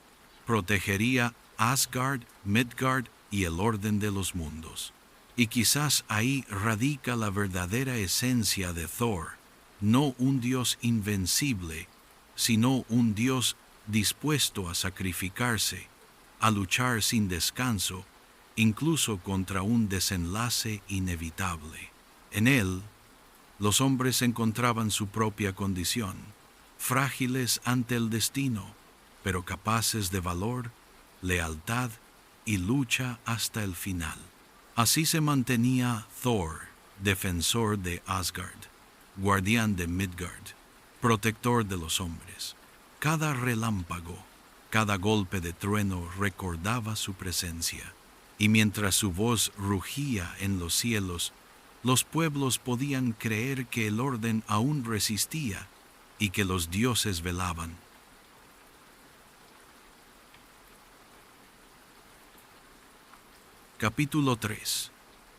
Speaker 1: protegería Asgard, Midgard y el orden de los mundos. Y quizás ahí radica la verdadera esencia de Thor, no un dios invencible, sino un dios dispuesto a sacrificarse, a luchar sin descanso, incluso contra un desenlace inevitable. En él, los hombres encontraban su propia condición, frágiles ante el destino, pero capaces de valor, lealtad y lucha hasta el final. Así se mantenía Thor, defensor de Asgard, guardián de Midgard, protector de los hombres. Cada relámpago, cada golpe de trueno recordaba su presencia, y mientras su voz rugía en los cielos, los pueblos podían creer que el orden aún resistía y que los dioses velaban. Capítulo 3.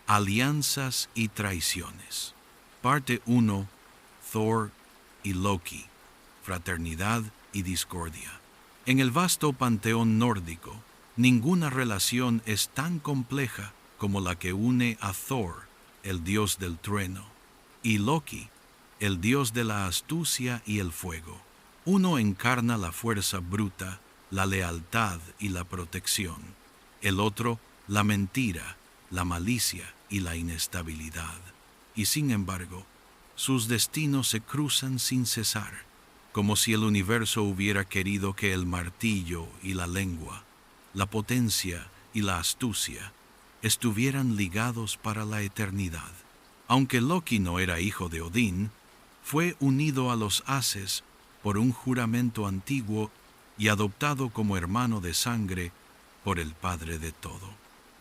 Speaker 1: Alianzas y traiciones. Parte 1. Thor y Loki. Fraternidad y discordia. En el vasto panteón nórdico, ninguna relación es tan compleja como la que une a Thor, el dios del trueno, y Loki, el dios de la astucia y el fuego. Uno encarna la fuerza bruta, la lealtad y la protección. El otro, la mentira, la malicia y la inestabilidad. Y sin embargo, sus destinos se cruzan sin cesar, como si el universo hubiera querido que el martillo y la lengua, la potencia y la astucia, estuvieran ligados para la eternidad. Aunque Loki no era hijo de Odín, fue unido a los Ases por un juramento antiguo y adoptado como hermano de sangre por el Padre de todo.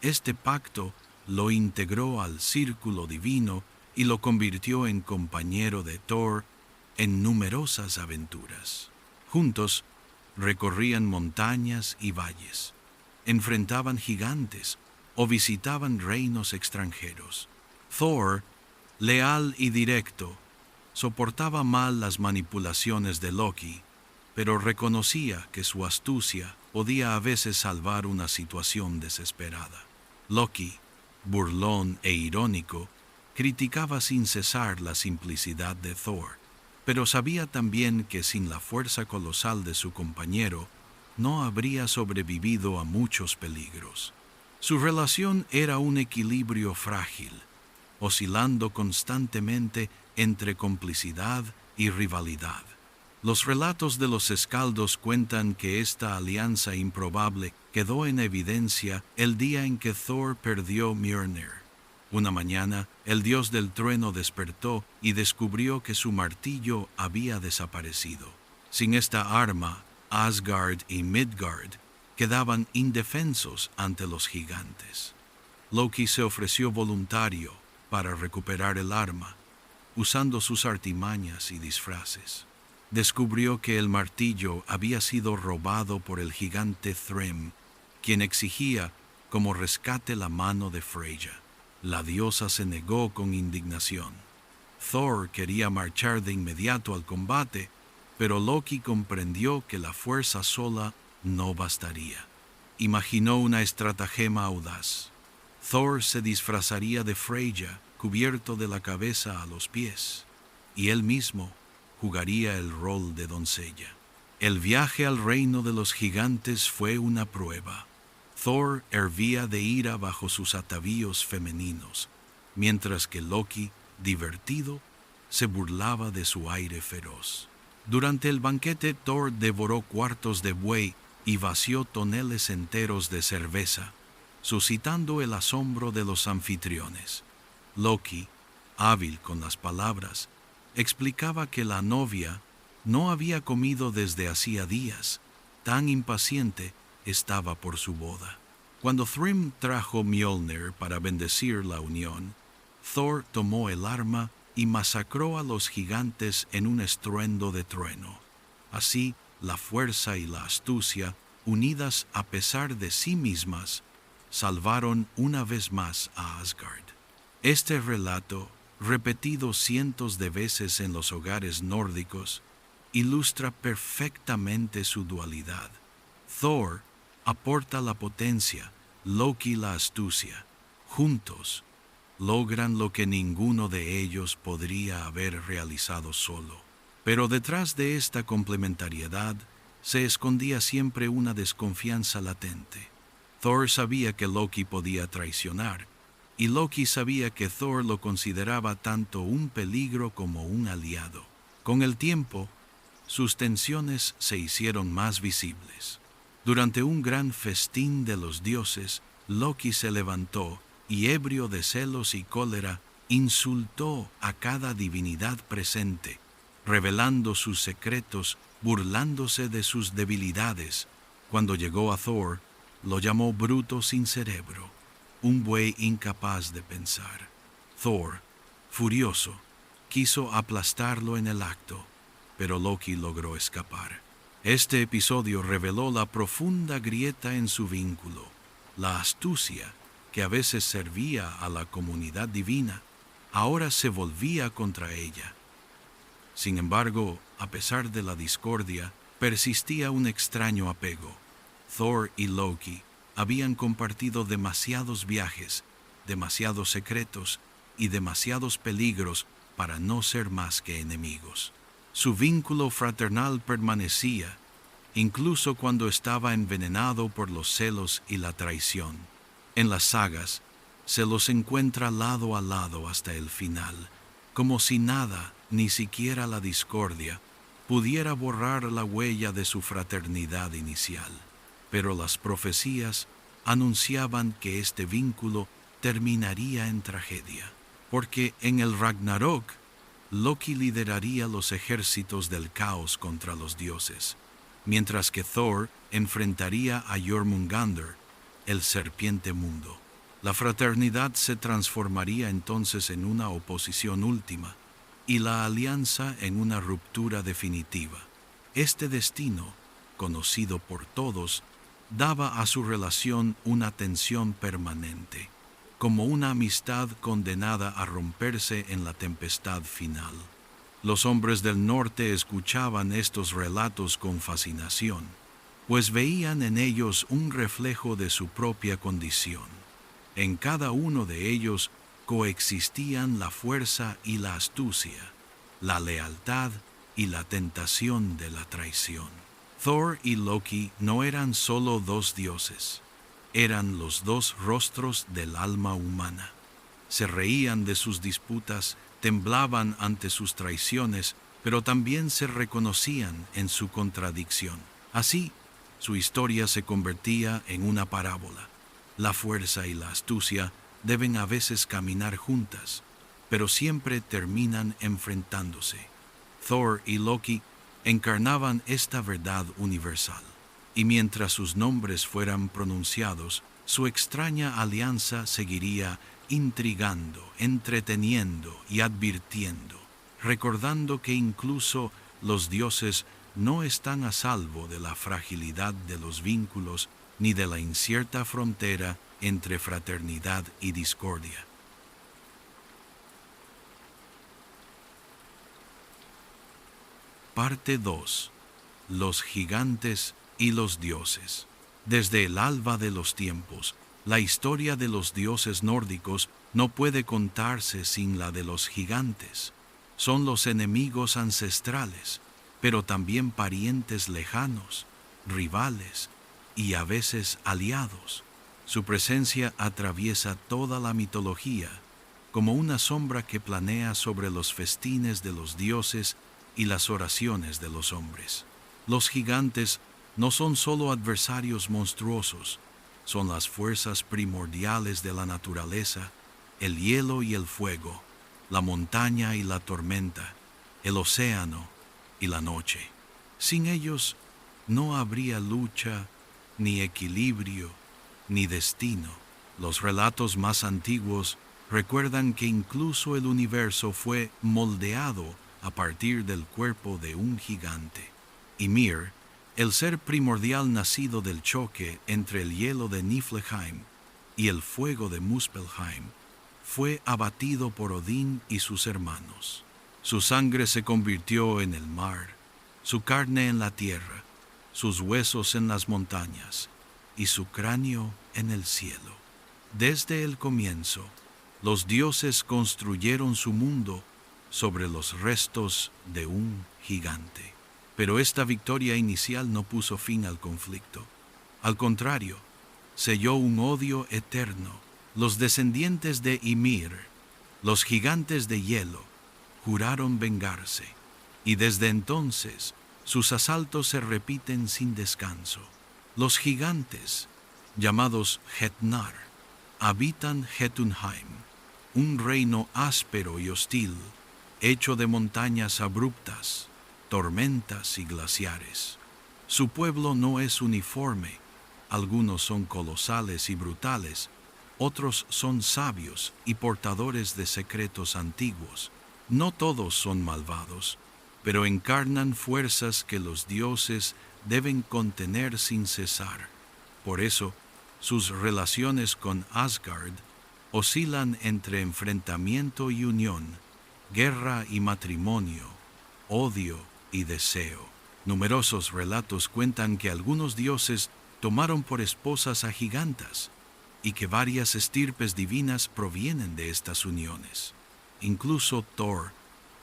Speaker 1: Este pacto lo integró al círculo divino y lo convirtió en compañero de Thor en numerosas aventuras. Juntos recorrían montañas y valles, enfrentaban gigantes o visitaban reinos extranjeros. Thor, leal y directo, soportaba mal las manipulaciones de Loki, pero reconocía que su astucia podía a veces salvar una situación desesperada. Loki, burlón e irónico, criticaba sin cesar la simplicidad de Thor, pero sabía también que sin la fuerza colosal de su compañero, no habría sobrevivido a muchos peligros. Su relación era un equilibrio frágil, oscilando constantemente entre complicidad y rivalidad. Los relatos de los escaldos cuentan que esta alianza improbable quedó en evidencia el día en que Thor perdió Mjolnir. Una mañana, el dios del trueno despertó y descubrió que su martillo había desaparecido. Sin esta arma, Asgard y Midgard quedaban indefensos ante los gigantes. Loki se ofreció voluntario para recuperar el arma, usando sus artimañas y disfraces. Descubrió que el martillo había sido robado por el gigante Thrym, quien exigía como rescate la mano de Freyja. La diosa se negó con indignación. Thor quería marchar de inmediato al combate, pero Loki comprendió que la fuerza sola no bastaría. Imaginó una estratagema audaz. Thor se disfrazaría de Freyja, cubierto de la cabeza a los pies, y él mismo jugaría el rol de doncella. El viaje al reino de los gigantes fue una prueba. Thor hervía de ira bajo sus atavíos femeninos, mientras que Loki, divertido, se burlaba de su aire feroz. Durante el banquete, Thor devoró cuartos de buey y vació toneles enteros de cerveza, suscitando el asombro de los anfitriones. Loki, hábil con las palabras, explicaba que la novia no había comido desde hacía días, tan impaciente estaba por su boda. Cuando Thrym trajo Mjolnir para bendecir la unión, Thor tomó el arma y masacró a los gigantes en un estruendo de trueno. Así, la fuerza y la astucia, unidas a pesar de sí mismas, salvaron una vez más a Asgard. Este relato, repetido cientos de veces en los hogares nórdicos, ilustra perfectamente su dualidad. Thor aporta la potencia, Loki la astucia. Juntos, logran lo que ninguno de ellos podría haber realizado solo. Pero detrás de esta complementariedad se escondía siempre una desconfianza latente. Thor sabía que Loki podía traicionar, y Loki sabía que Thor lo consideraba tanto un peligro como un aliado. Con el tiempo, sus tensiones se hicieron más visibles. Durante un gran festín de los dioses, Loki se levantó y, ebrio de celos y cólera, insultó a cada divinidad presente, revelando sus secretos, burlándose de sus debilidades. Cuando llegó a Thor, lo llamó bruto sin cerebro, un buey incapaz de pensar. Thor, furioso, quiso aplastarlo en el acto, pero Loki logró escapar. Este episodio reveló la profunda grieta en su vínculo. La astucia, que a veces servía a la comunidad divina, ahora se volvía contra ella. Sin embargo, a pesar de la discordia, persistía un extraño apego. Thor y Loki habían compartido demasiados viajes, demasiados secretos y demasiados peligros para no ser más que enemigos. Su vínculo fraternal permanecía, incluso cuando estaba envenenado por los celos y la traición. En las sagas, se los encuentra lado a lado hasta el final, como si nada, ni siquiera la discordia, pudiera borrar la huella de su fraternidad inicial. Pero las profecías anunciaban que este vínculo terminaría en tragedia, porque en el Ragnarok, Loki lideraría los ejércitos del caos contra los dioses, mientras que Thor enfrentaría a Jormungandr, el serpiente mundo. La fraternidad se transformaría entonces en una oposición última, y la alianza en una ruptura definitiva. Este destino, conocido por todos, daba a su relación una tensión permanente, como una amistad condenada a romperse en la tempestad final. Los hombres del norte escuchaban estos relatos con fascinación, pues veían en ellos un reflejo de su propia condición. En cada uno de ellos coexistían la fuerza y la astucia, la lealtad y la tentación de la traición. Thor y Loki no eran solo dos dioses, eran los dos rostros del alma humana. Se reían de sus disputas, temblaban ante sus traiciones, pero también se reconocían en su contradicción. Así, su historia se convertía en una parábola. La fuerza y la astucia deben a veces caminar juntas, pero siempre terminan enfrentándose. Thor y Loki encarnaban esta verdad universal. y mientras sus nombres fueran pronunciados, su extraña alianza seguiría intrigando, entreteniendo y advirtiendo, recordando que incluso los dioses no están a salvo de la fragilidad de los vínculos ni de la incierta frontera entre fraternidad y discordia. Parte 2. Los gigantes y los dioses. Desde el alba de los tiempos, la historia de los dioses nórdicos no puede contarse sin la de los gigantes. Son los enemigos ancestrales, pero también parientes lejanos, rivales y a veces aliados. Su presencia atraviesa toda la mitología, como una sombra que planea sobre los festines de los dioses y las oraciones de los hombres. Los gigantes no son solo adversarios monstruosos, son las fuerzas primordiales de la naturaleza, el hielo y el fuego, la montaña y la tormenta, el océano y la noche. Sin ellos no habría lucha, ni equilibrio, ni destino. Los relatos más antiguos recuerdan que incluso el universo fue moldeado a partir del cuerpo de un gigante. Ymir, el ser primordial nacido del choque entre el hielo de Niflheim y el fuego de Muspelheim, fue abatido por Odín y sus hermanos. Su sangre se convirtió en el mar, su carne en la tierra, sus huesos en las montañas y su cráneo en el cielo. Desde el comienzo, los dioses construyeron su mundo sobre los restos de un gigante. Pero esta victoria inicial no puso fin al conflicto. Al contrario, selló un odio eterno. Los descendientes de Ymir, los gigantes de hielo, juraron vengarse, y desde entonces sus asaltos se repiten sin descanso. Los gigantes, llamados Hetnar, habitan Jotunheim, un reino áspero y hostil, hecho de montañas abruptas, tormentas y glaciares. Su pueblo no es uniforme, algunos son colosales y brutales, otros son sabios y portadores de secretos antiguos. No todos son malvados, pero encarnan fuerzas que los dioses deben contener sin cesar. Por eso, sus relaciones con Asgard oscilan entre enfrentamiento y unión, guerra y matrimonio, odio y deseo. Numerosos relatos cuentan que algunos dioses tomaron por esposas a gigantas y que varias estirpes divinas provienen de estas uniones. Incluso Thor,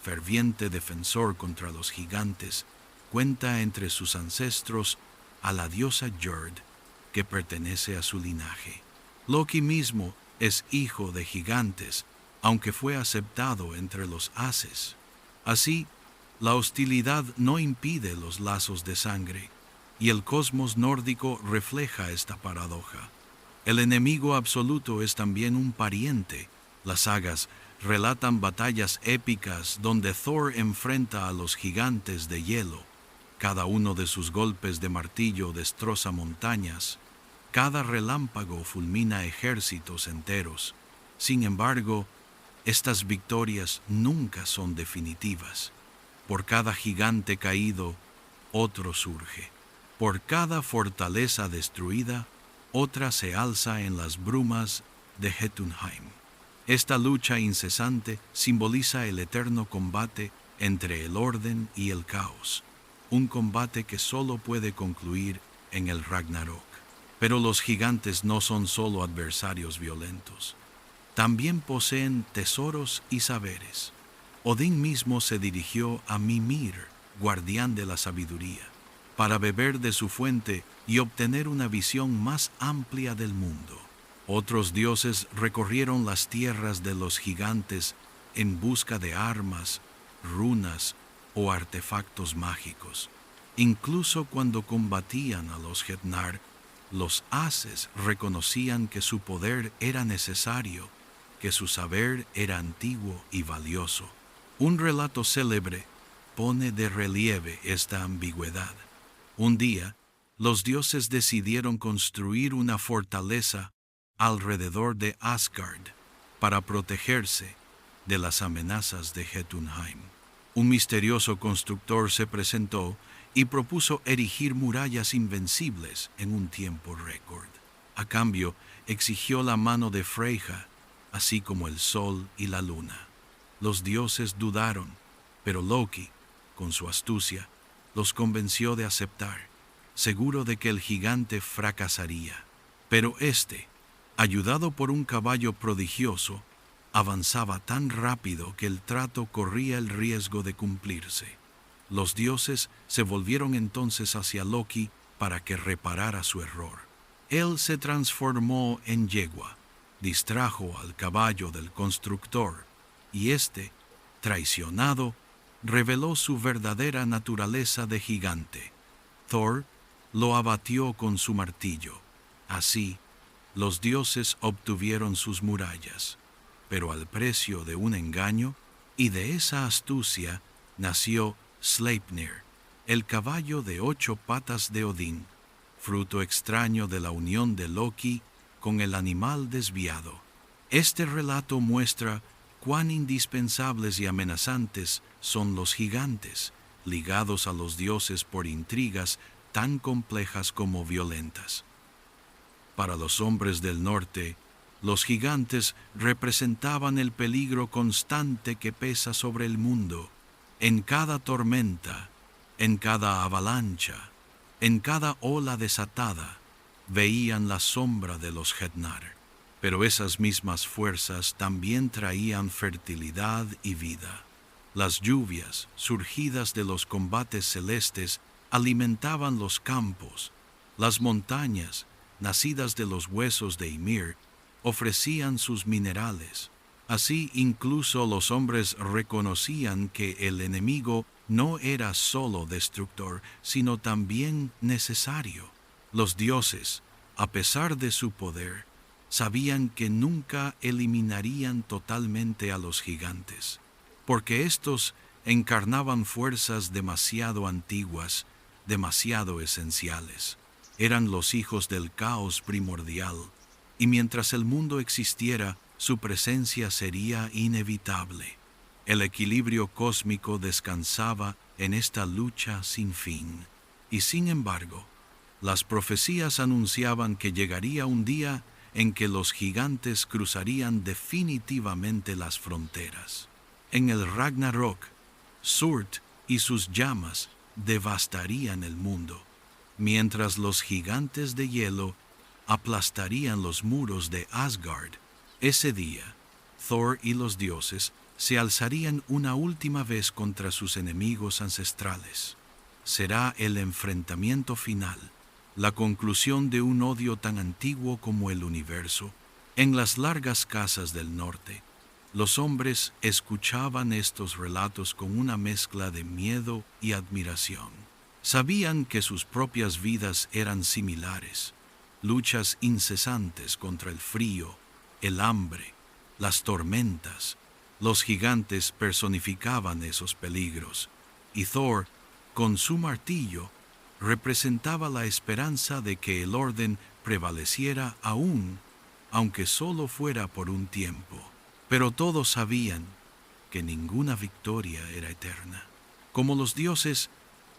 Speaker 1: ferviente defensor contra los gigantes, cuenta entre sus ancestros a la diosa Jord, que pertenece a su linaje. Loki mismo es hijo de gigantes, aunque fue aceptado entre los Ases. Así, la hostilidad no impide los lazos de sangre, y el cosmos nórdico refleja esta paradoja. El enemigo absoluto es también un pariente. Las sagas relatan batallas épicas donde Thor enfrenta a los gigantes de hielo. Cada uno de sus golpes de martillo destroza montañas. Cada relámpago fulmina ejércitos enteros. Sin embargo, estas victorias nunca son definitivas. Por cada gigante caído, otro surge. Por cada fortaleza destruida, otra se alza en las brumas de Jotunheim. Esta lucha incesante simboliza el eterno combate entre el orden y el caos, un combate que solo puede concluir en el Ragnarok. Pero los gigantes no son solo adversarios violentos, también poseen tesoros y saberes. Odín mismo se dirigió a Mimir, guardián de la sabiduría, para beber de su fuente y obtener una visión más amplia del mundo. Otros dioses recorrieron las tierras de los gigantes en busca de armas, runas o artefactos mágicos. Incluso cuando combatían a los Hetnar, los Ases reconocían que su poder era necesario, que su saber era antiguo y valioso. Un relato célebre pone de relieve esta ambigüedad. Un día, los dioses decidieron construir una fortaleza alrededor de Asgard para protegerse de las amenazas de Jotunheim. Un misterioso constructor se presentó y propuso erigir murallas invencibles en un tiempo récord. A cambio, exigió la mano de Freyja, así como el sol y la luna. Los dioses dudaron, pero Loki, con su astucia, los convenció de aceptar, seguro de que el gigante fracasaría. Pero éste, ayudado por un caballo prodigioso, avanzaba tan rápido que el trato corría el riesgo de cumplirse. Los dioses se volvieron entonces hacia Loki para que reparara su error. Él se transformó en yegua, distrajo al caballo del constructor, y éste, traicionado, reveló su verdadera naturaleza de gigante. Thor lo abatió con su martillo. Así, los dioses obtuvieron sus murallas, pero al precio de un engaño, y de esa astucia nació Sleipnir, el caballo de 8 patas de Odín, fruto extraño de la unión de Loki con el animal desviado. Este relato muestra cuán indispensables y amenazantes son los gigantes, ligados a los dioses por intrigas tan complejas como violentas. Para los hombres del norte, los gigantes representaban el peligro constante que pesa sobre el mundo. En cada tormenta, en cada avalancha, en cada ola desatada, veían la sombra de los Hetnar. Pero esas mismas fuerzas también traían fertilidad y vida. Las lluvias, surgidas de los combates celestes, alimentaban los campos. Las montañas, nacidas de los huesos de Ymir, ofrecían sus minerales. Así incluso los hombres reconocían que el enemigo no era solo destructor, sino también necesario. Los dioses, a pesar de su poder, sabían que nunca eliminarían totalmente a los gigantes, porque éstos encarnaban fuerzas demasiado antiguas, demasiado esenciales. Eran los hijos del caos primordial, y mientras el mundo existiera, su presencia sería inevitable. El equilibrio cósmico descansaba en esta lucha sin fin. Y sin embargo, las profecías anunciaban que llegaría un día en que los gigantes cruzarían definitivamente las fronteras. En el Ragnarok, Surt y sus llamas devastarían el mundo, mientras los gigantes de hielo aplastarían los muros de Asgard. Ese día, Thor y los dioses se alzarían una última vez contra sus enemigos ancestrales. Será el enfrentamiento final, la conclusión de un odio tan antiguo como el universo. En las largas casas del norte, los hombres escuchaban estos relatos con una mezcla de miedo y admiración. Sabían que sus propias vidas eran similares, luchas incesantes contra el frío, el hambre, las tormentas. Los gigantes personificaban esos peligros, y Thor, con su martillo, representaba la esperanza de que el orden prevaleciera aún, aunque solo fuera por un tiempo. Pero todos sabían que ninguna victoria era eterna. Como los dioses,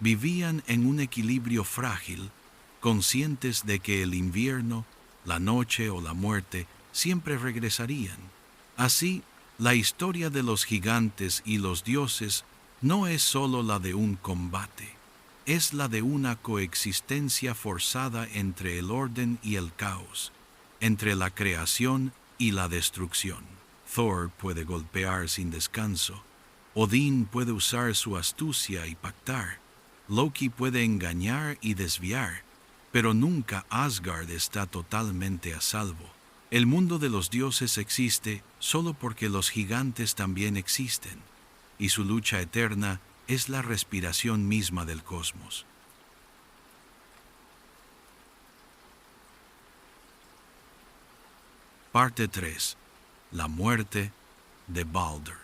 Speaker 1: vivían en un equilibrio frágil, conscientes de que el invierno, la noche o la muerte siempre regresarían. Así, la historia de los gigantes y los dioses no es solo la de un combate, es la de una coexistencia forzada entre el orden y el caos, entre la creación y la destrucción. Thor puede golpear sin descanso, Odín puede usar su astucia y pactar, Loki puede engañar y desviar, pero nunca Asgard está totalmente a salvo. El mundo de los dioses existe solo porque los gigantes también existen, y su lucha eterna es la respiración misma del cosmos. Parte 3. La muerte de Balder.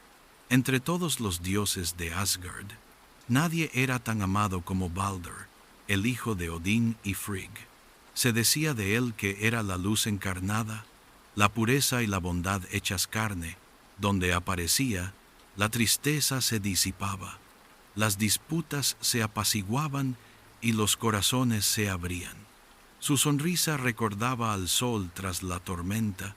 Speaker 1: Entre todos los dioses de Asgard, nadie era tan amado como Balder. el hijo de Odín y Frigg. Se decía de él que era la luz encarnada, la pureza y la bondad hechas carne. Donde aparecía, la tristeza se disipaba, las disputas se apaciguaban y los corazones se abrían. Su sonrisa recordaba al sol tras la tormenta,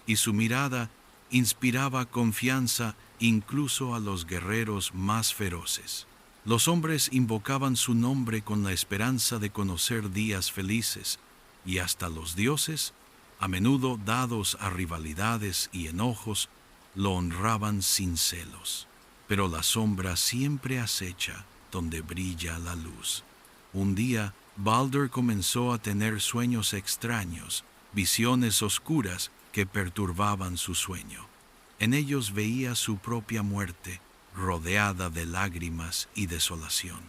Speaker 1: y su mirada inspiraba confianza incluso a los guerreros más feroces. Los hombres invocaban su nombre con la esperanza de conocer días felices, y hasta los dioses, a menudo dados a rivalidades y enojos, lo honraban sin celos. Pero la sombra siempre acecha donde brilla la luz. Un día, Balder comenzó a tener sueños extraños, visiones oscuras que perturbaban su sueño. En ellos veía su propia muerte, rodeada de lágrimas y desolación.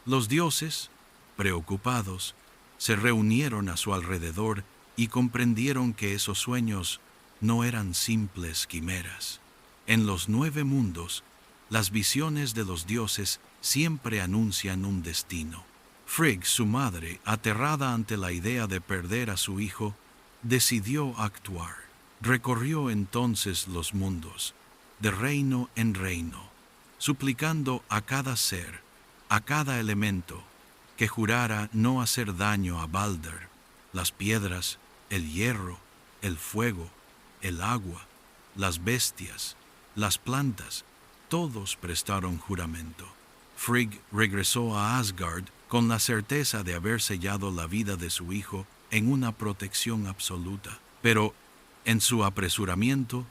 Speaker 1: Los dioses, preocupados, se reunieron a su alrededor y comprendieron que esos sueños no eran simples quimeras. En los 9 mundos, las visiones de los dioses siempre anuncian un destino. Frigg, su madre, aterrada ante la idea de perder a su hijo, decidió actuar. Recorrió entonces los mundos, de reino en reino, suplicando a cada ser, a cada elemento, que jurara no hacer daño a Balder. Las piedras, el hierro, el fuego, el agua, las bestias, las plantas, todos prestaron juramento. Frigg regresó a Asgard con la certeza de haber sellado la vida de su hijo en una protección absoluta. Pero, en su apresuramiento,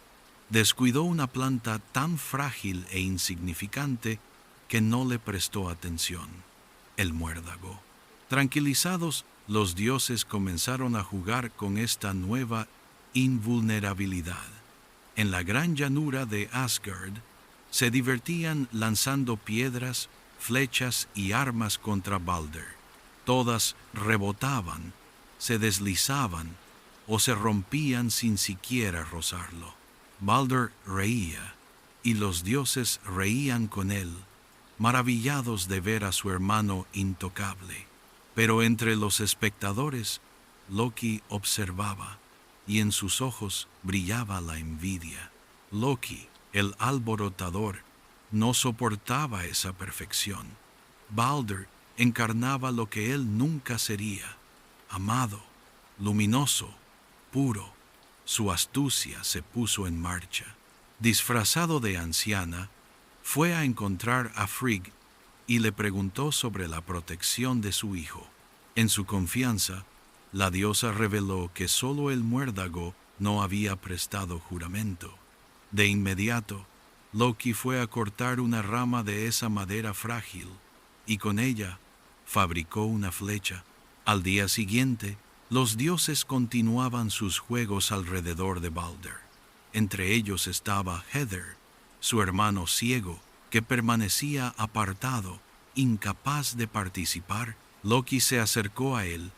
Speaker 1: descuidó una planta tan frágil e insignificante que no le prestó atención: el muérdago. Tranquilizados, los dioses comenzaron a jugar con esta nueva invulnerabilidad. En la gran llanura de Asgard, se divertían lanzando piedras, flechas y armas contra Balder. Todas rebotaban, se deslizaban o se rompían sin siquiera rozarlo. Balder reía, y los dioses reían con él, maravillados de ver a su hermano intocable. Pero entre los espectadores, Loki observaba, y en sus ojos brillaba la envidia. Loki, el alborotador, no soportaba esa perfección. Balder encarnaba lo que él nunca sería: amado, luminoso, puro. Su astucia se puso en marcha. Disfrazado de anciana, fue a encontrar a Frigg y le preguntó sobre la protección de su hijo. En su confianza, la diosa reveló que solo el muérdago no había prestado juramento. De inmediato, Loki fue a cortar una rama de esa madera frágil y con ella fabricó una flecha. Al día siguiente, los dioses continuaban sus juegos alrededor de Balder. Entre ellos estaba Heather, su hermano ciego, que permanecía apartado, incapaz de participar. Loki se acercó a él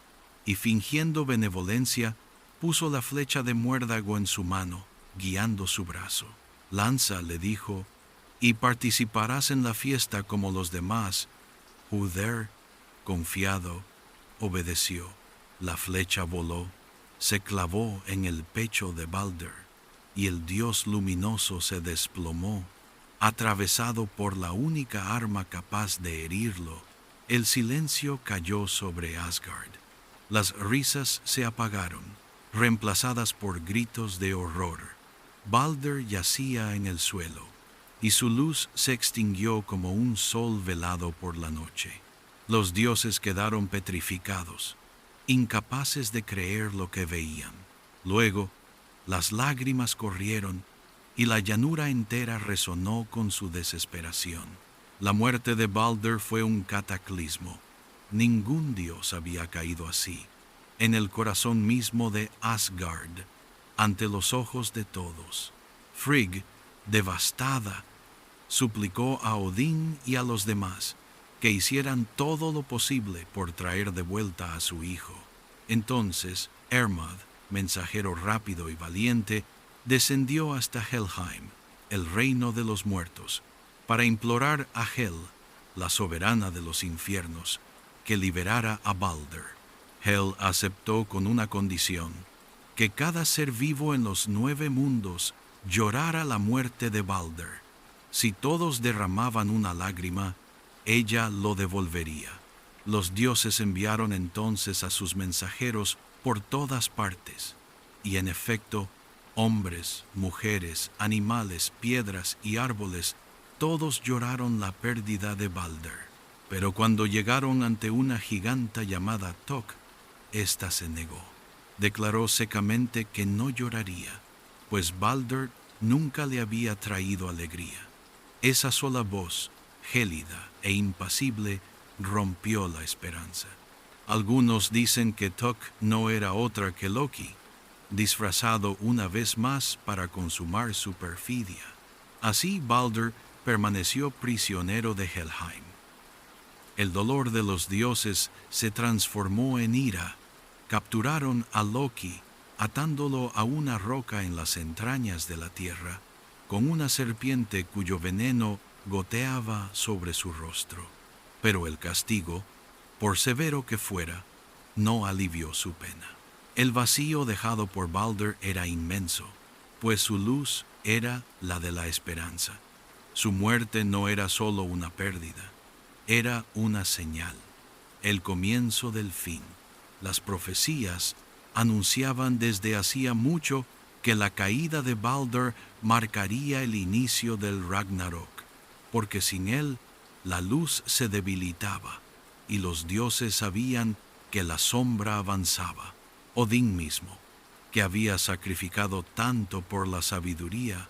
Speaker 1: y, fingiendo benevolencia, puso la flecha de muérdago en su mano, guiando su brazo. Lanza, le dijo, y participarás en la fiesta como los demás. Uther, confiado, obedeció. La flecha voló, se clavó en el pecho de Balder, y el dios luminoso se desplomó, atravesado por la única arma capaz de herirlo. El silencio cayó sobre Asgard. Las risas se apagaron, reemplazadas por gritos de horror. Balder yacía en el suelo, y su luz se extinguió como un sol velado por la noche. Los dioses quedaron petrificados, incapaces de creer lo que veían. Luego, las lágrimas corrieron y la llanura entera resonó con su desesperación. La muerte de Balder fue un cataclismo. Ningún dios había caído así, en el corazón mismo de Asgard, ante los ojos de todos. Frigg, devastada, suplicó a Odín y a los demás que hicieran todo lo posible por traer de vuelta a su hijo. Entonces, Hermod, mensajero rápido y valiente, descendió hasta Helheim, el reino de los muertos, para implorar a Hel, la soberana de los infiernos, que liberara a Balder. Hel aceptó con una condición: que cada ser vivo en los 9 mundos llorara la muerte de Balder. Si todos derramaban una lágrima, ella lo devolvería. Los dioses enviaron entonces a sus mensajeros por todas partes, y en efecto, hombres, mujeres, animales, piedras y árboles, todos lloraron la pérdida de Balder. Pero cuando llegaron ante una giganta llamada Tok, ésta se negó. Declaró secamente que no lloraría, pues Balder nunca le había traído alegría. Esa sola voz, gélida e impasible, rompió la esperanza. Algunos dicen que Tok no era otra que Loki, disfrazado una vez más para consumar su perfidia. Así Balder permaneció prisionero de Helheim. El dolor de los dioses se transformó en ira. Capturaron a Loki, atándolo a una roca en las entrañas de la tierra, con una serpiente cuyo veneno goteaba sobre su rostro. Pero el castigo, por severo que fuera, no alivió su pena. El vacío dejado por Balder era inmenso, pues su luz era la de la esperanza. Su muerte no era solo una pérdida, era una señal, el comienzo del fin. Las profecías anunciaban desde hacía mucho que la caída de Balder marcaría el inicio del Ragnarok, porque sin él la luz se debilitaba y los dioses sabían que la sombra avanzaba. Odín mismo, que había sacrificado tanto por la sabiduría,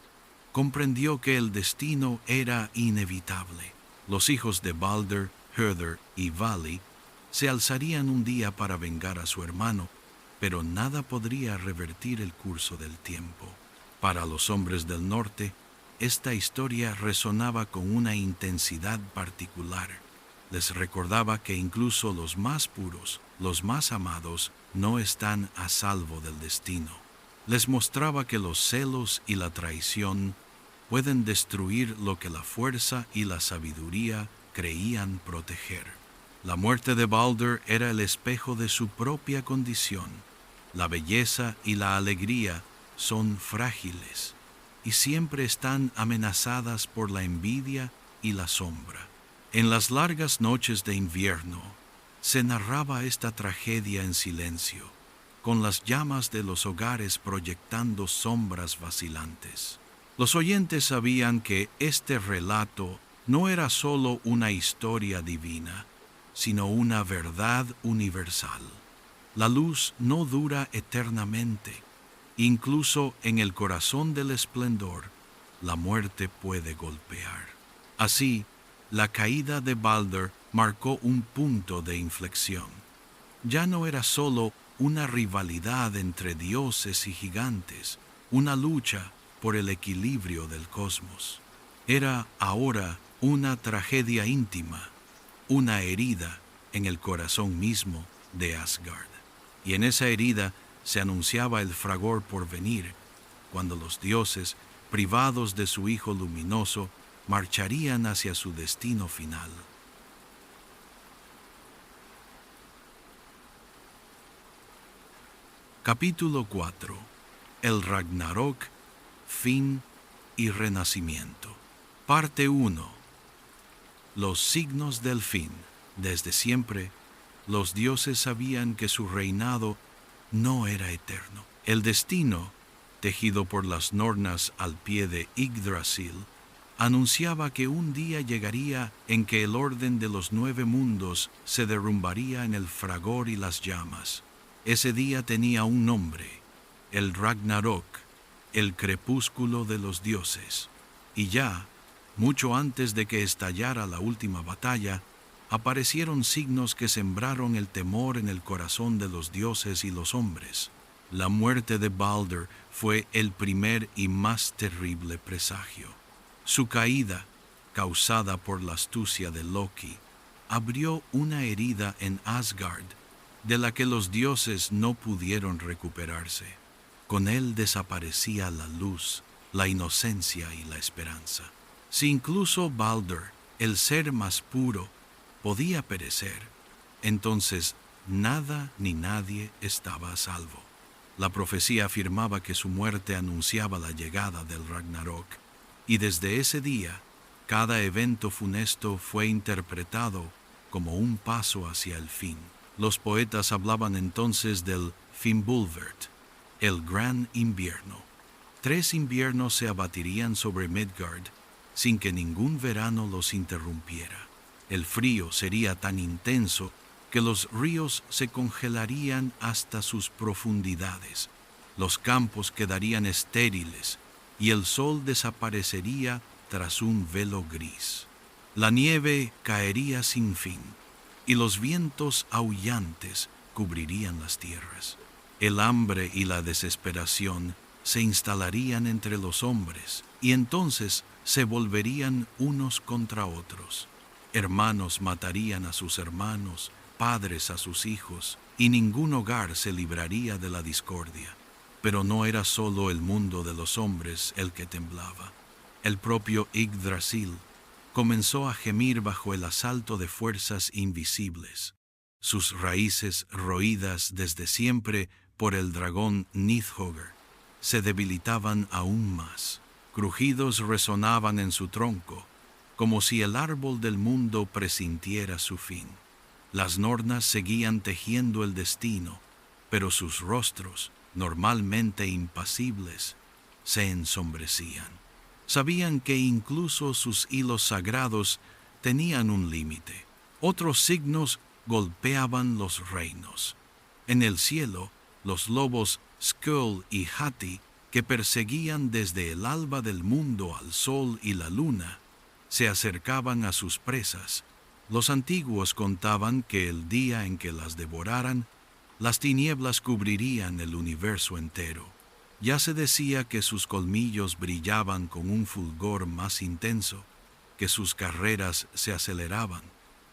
Speaker 1: comprendió que el destino era inevitable. Los hijos de Balder, Höder y Vali se alzarían un día para vengar a su hermano, pero nada podría revertir el curso del tiempo. Para los hombres del norte, esta historia resonaba con una intensidad particular. Les recordaba que incluso los más puros, los más amados, no están a salvo del destino. Les mostraba que los celos y la traición pueden destruir lo que la fuerza y la sabiduría creían proteger. La muerte de Balder era el espejo de su propia condición. La belleza y la alegría son frágiles y siempre están amenazadas por la envidia y la sombra. En las largas noches de invierno se narraba esta tragedia en silencio, con las llamas de los hogares proyectando sombras vacilantes. Los oyentes sabían que este relato no era solo una historia divina, sino una verdad universal. La luz no dura eternamente. Incluso en el corazón del esplendor, la muerte puede golpear. Así, la caída de Balder marcó un punto de inflexión. Ya no era solo una rivalidad entre dioses y gigantes, una lucha por el equilibrio del cosmos. Era ahora una tragedia íntima, una herida en el corazón mismo de Asgard. Y en esa herida se anunciaba el fragor por venir, cuando los dioses, privados de su hijo luminoso, marcharían hacia su destino final. Capítulo 4. El Ragnarok, fin y renacimiento. Parte 1. Los signos del fin. Desde siempre, los dioses sabían que su reinado no era eterno. El destino, tejido por las nornas al pie de Yggdrasil, anunciaba que un día llegaría en que el orden de los 9 mundos se derrumbaría en el fragor y las llamas. Ese día tenía un nombre, el Ragnarok, el crepúsculo de los dioses. Y ya, mucho antes de que estallara la última batalla, aparecieron signos que sembraron el temor en el corazón de los dioses y los hombres. La muerte de Balder fue el primer y más terrible presagio. Su caída, causada por la astucia de Loki, abrió una herida en Asgard, de la que los dioses no pudieron recuperarse. Con él desaparecía la luz, la inocencia y la esperanza. Si incluso Balder, el ser más puro, podía perecer, entonces nada ni nadie estaba a salvo. La profecía afirmaba que su muerte anunciaba la llegada del Ragnarok, y desde ese día, cada evento funesto fue interpretado como un paso hacia el fin. Los poetas hablaban entonces del Fimbulvert, el gran invierno. 3 inviernos se abatirían sobre Midgard sin que ningún verano los interrumpiera. El frío sería tan intenso que los ríos se congelarían hasta sus profundidades, los campos quedarían estériles y el sol desaparecería tras un velo gris. La nieve caería sin fin y los vientos aullantes cubrirían las tierras. El hambre y la desesperación se instalarían entre los hombres y entonces se volverían unos contra otros. Hermanos matarían a sus hermanos, padres a sus hijos, y ningún hogar se libraría de la discordia. Pero no era solo el mundo de los hombres el que temblaba. El propio Yggdrasil comenzó a gemir bajo el asalto de fuerzas invisibles. Sus raíces, roídas desde siempre por el dragón Nidhogger, se debilitaban aún más. Crujidos resonaban en su tronco, como si el árbol del mundo presintiera su fin. Las nornas seguían tejiendo el destino, pero sus rostros, normalmente impasibles, se ensombrecían. Sabían que incluso sus hilos sagrados tenían un límite. Otros signos golpeaban los reinos. En el cielo, los lobos Skull y Hati, que perseguían desde el alba del mundo al sol y la luna, se acercaban a sus presas. Los antiguos contaban que el día en que las devoraran, las tinieblas cubrirían el universo entero. Ya se decía que sus colmillos brillaban con un fulgor más intenso, que sus carreras se aceleraban.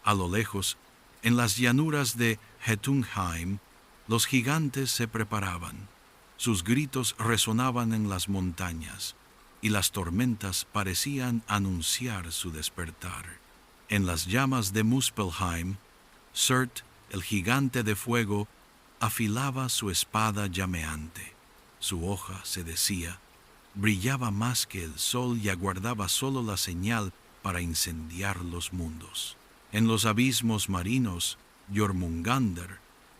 Speaker 1: A lo lejos, en las llanuras de Jotunheim, los gigantes se preparaban. Sus gritos resonaban en las montañas, y las tormentas parecían anunciar su despertar. En las llamas de Muspelheim, Surt, el gigante de fuego, afilaba su espada llameante. Su hoja, se decía, brillaba más que el sol y aguardaba solo la señal para incendiar los mundos. En los abismos marinos, Jormungandr,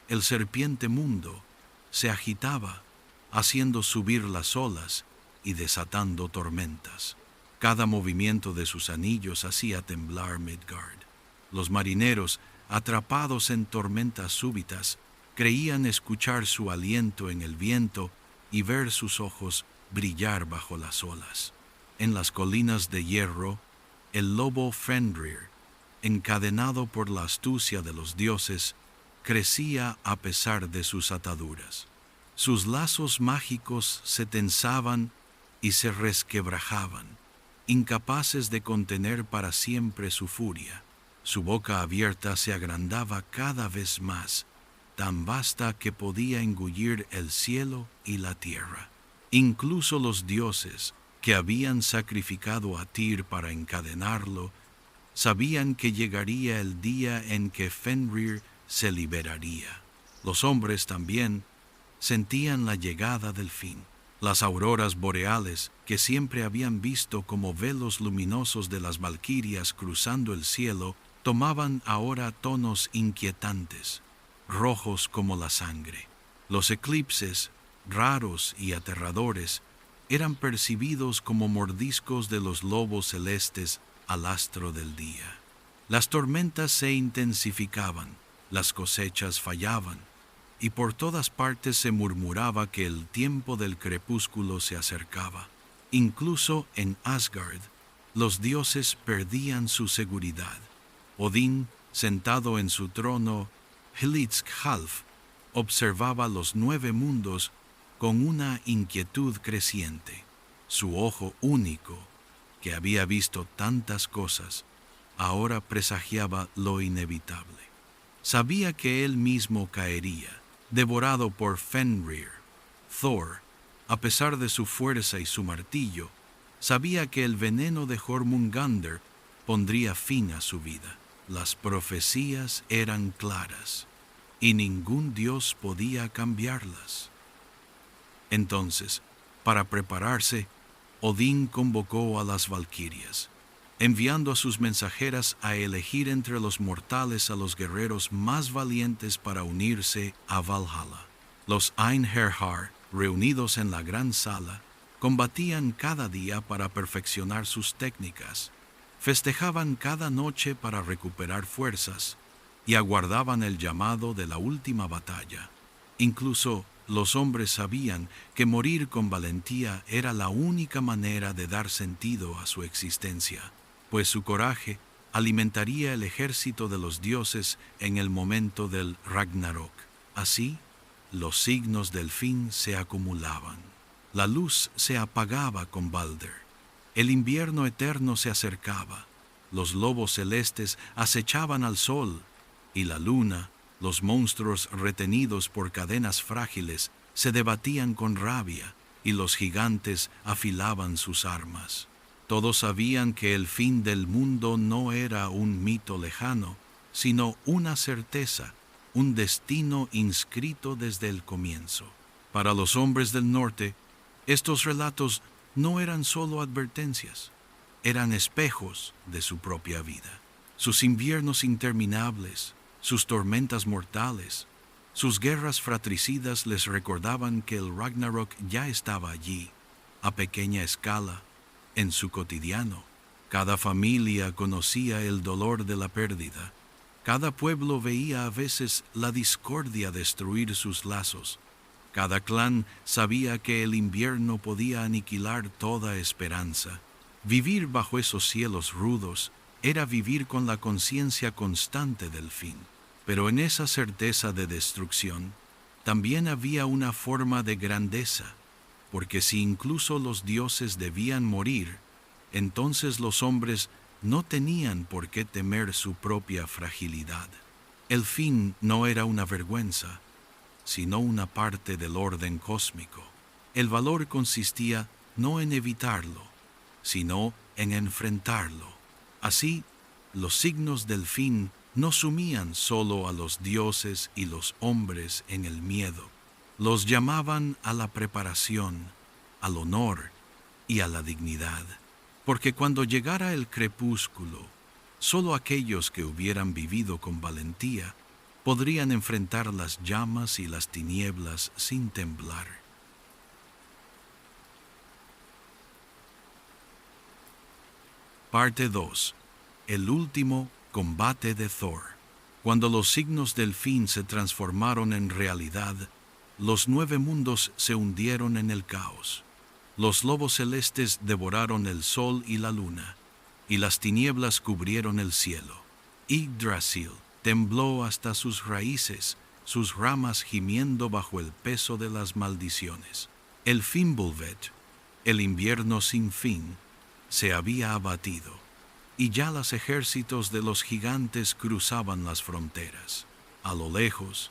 Speaker 1: el serpiente mundo, se agitaba, haciendo subir las olas y desatando tormentas. Cada movimiento de sus anillos hacía temblar Midgard. Los marineros, atrapados en tormentas súbitas, creían escuchar su aliento en el viento y ver sus ojos brillar bajo las olas. En las colinas de hierro, el lobo Fenrir, encadenado por la astucia de los dioses, crecía a pesar de sus ataduras. Sus lazos mágicos se tensaban y se resquebrajaban, incapaces de contener para siempre su furia. Su boca abierta se agrandaba cada vez más, tan vasta que podía engullir el cielo y la tierra. Incluso los dioses, que habían sacrificado a Tyr para encadenarlo, sabían que llegaría el día en que Fenrir se liberaría. Los hombres también sentían la llegada del fin. Las auroras boreales, que siempre habían visto como velos luminosos de las valquirias cruzando el cielo, tomaban ahora tonos inquietantes, rojos como la sangre. Los eclipses, raros y aterradores, eran percibidos como mordiscos de los lobos celestes al astro del día. Las tormentas se intensificaban, las cosechas fallaban, y por todas partes se murmuraba que el tiempo del crepúsculo se acercaba. Incluso en Asgard, los dioses perdían su seguridad. Odín, sentado en su trono, Hlidskjalf, observaba los 9 mundos con una inquietud creciente. Su ojo único, que había visto tantas cosas, ahora presagiaba lo inevitable. Sabía que él mismo caería, devorado por Fenrir. Thor, a pesar de su fuerza y su martillo, sabía que el veneno de Jormungandr pondría fin a su vida. Las profecías eran claras, y ningún dios podía cambiarlas. Entonces, para prepararse, Odín convocó a las valquirias, enviando a sus mensajeras a elegir entre los mortales a los guerreros más valientes para unirse a Valhalla. Los Einherjar, reunidos en la gran sala, combatían cada día para perfeccionar sus técnicas, festejaban cada noche para recuperar fuerzas y aguardaban el llamado de la última batalla. Incluso los hombres sabían que morir con valentía era la única manera de dar sentido a su existencia, pues su coraje alimentaría el ejército de los dioses en el momento del Ragnarok. Así, los signos del fin se acumulaban. La luz se apagaba con Balder. El invierno eterno se acercaba. Los lobos celestes acechaban al sol, y la luna, los monstruos retenidos por cadenas frágiles, se debatían con rabia, y los gigantes afilaban sus armas. Todos sabían que el fin del mundo no era un mito lejano, sino una certeza, un destino inscrito desde el comienzo. Para los hombres del norte, estos relatos no eran solo advertencias, eran espejos de su propia vida. Sus inviernos interminables, sus tormentas mortales, sus guerras fratricidas les recordaban que el Ragnarok ya estaba allí, a pequeña escala, en su cotidiano. Cada familia conocía el dolor de la pérdida. Cada pueblo veía a veces la discordia destruir sus lazos. Cada clan sabía que el invierno podía aniquilar toda esperanza. Vivir bajo esos cielos rudos era vivir con la conciencia constante del fin. Pero en esa certeza de destrucción también había una forma de grandeza, porque si incluso los dioses debían morir, entonces los hombres no tenían por qué temer su propia fragilidad. El fin no era una vergüenza, sino una parte del orden cósmico. El valor consistía no en evitarlo, sino en enfrentarlo. Así, los signos del fin no sumían solo a los dioses y los hombres en el miedo, los llamaban a la preparación, al honor y a la dignidad. Porque cuando llegara el crepúsculo, solo aquellos que hubieran vivido con valentía podrían enfrentar las llamas y las tinieblas sin temblar. Parte 2. El último combate de Thor. Cuando los signos del fin se transformaron en realidad, los 9 mundos se hundieron en el caos. Los lobos celestes devoraron el sol y la luna, y las tinieblas cubrieron el cielo. Yggdrasil tembló hasta sus raíces, sus ramas gimiendo bajo el peso de las maldiciones. El Fimbulvet, el invierno sin fin, se había abatido, y ya los ejércitos de los gigantes cruzaban las fronteras. A lo lejos,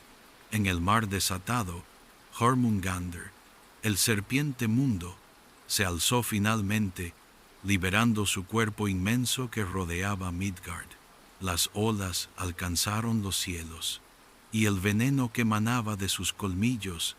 Speaker 1: en el mar desatado, Jormungandr, el serpiente mundo, se alzó finalmente, liberando su cuerpo inmenso que rodeaba Midgard. Las olas alcanzaron los cielos, y el veneno que manaba de sus colmillos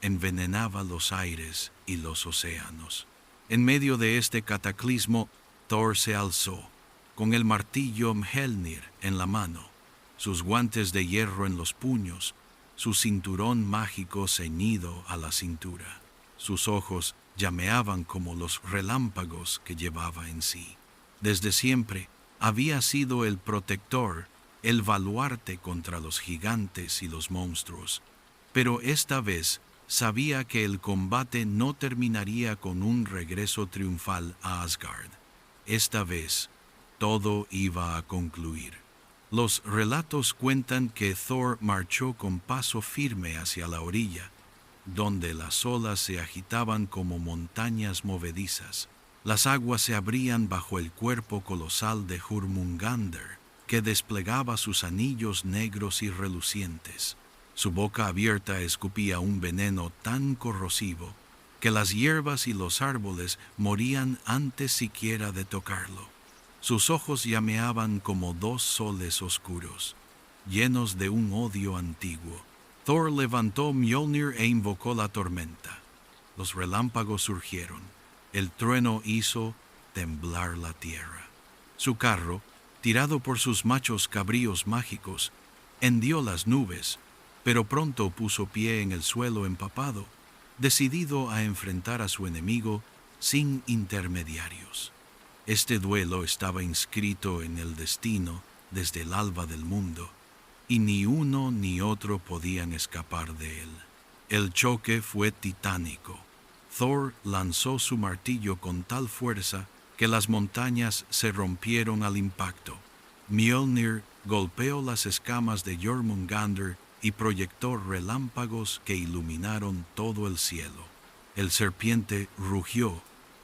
Speaker 1: envenenaba los aires y los océanos. En medio de este cataclismo, Thor se alzó, con el martillo Mjolnir en la mano, sus guantes de hierro en los puños, su cinturón mágico ceñido a la cintura. Sus ojos llameaban como los relámpagos que llevaba en sí. Desde siempre había sido el protector, el baluarte contra los gigantes y los monstruos, pero esta vez sabía que el combate no terminaría con un regreso triunfal a Asgard. Esta vez, todo iba a concluir. Los relatos cuentan que Thor marchó con paso firme hacia la orilla, donde las olas se agitaban como montañas movedizas. Las aguas se abrían bajo el cuerpo colosal de Jormungandr, que desplegaba sus anillos negros y relucientes. Su boca abierta escupía un veneno tan corrosivo que las hierbas y los árboles morían antes siquiera de tocarlo. Sus ojos llameaban como dos soles oscuros, llenos de un odio antiguo. Thor levantó Mjolnir e invocó la tormenta. Los relámpagos surgieron. El trueno hizo temblar la tierra. Su carro, tirado por sus machos cabríos mágicos, hendió las nubes, pero pronto puso pie en el suelo empapado, decidido a enfrentar a su enemigo sin intermediarios. Este duelo estaba inscrito en el destino desde el alba del mundo, y ni uno ni otro podían escapar de él. El choque fue titánico. Thor lanzó su martillo con tal fuerza que las montañas se rompieron al impacto. Mjolnir golpeó las escamas de Jormungandr y proyectó relámpagos que iluminaron todo el cielo. El serpiente rugió,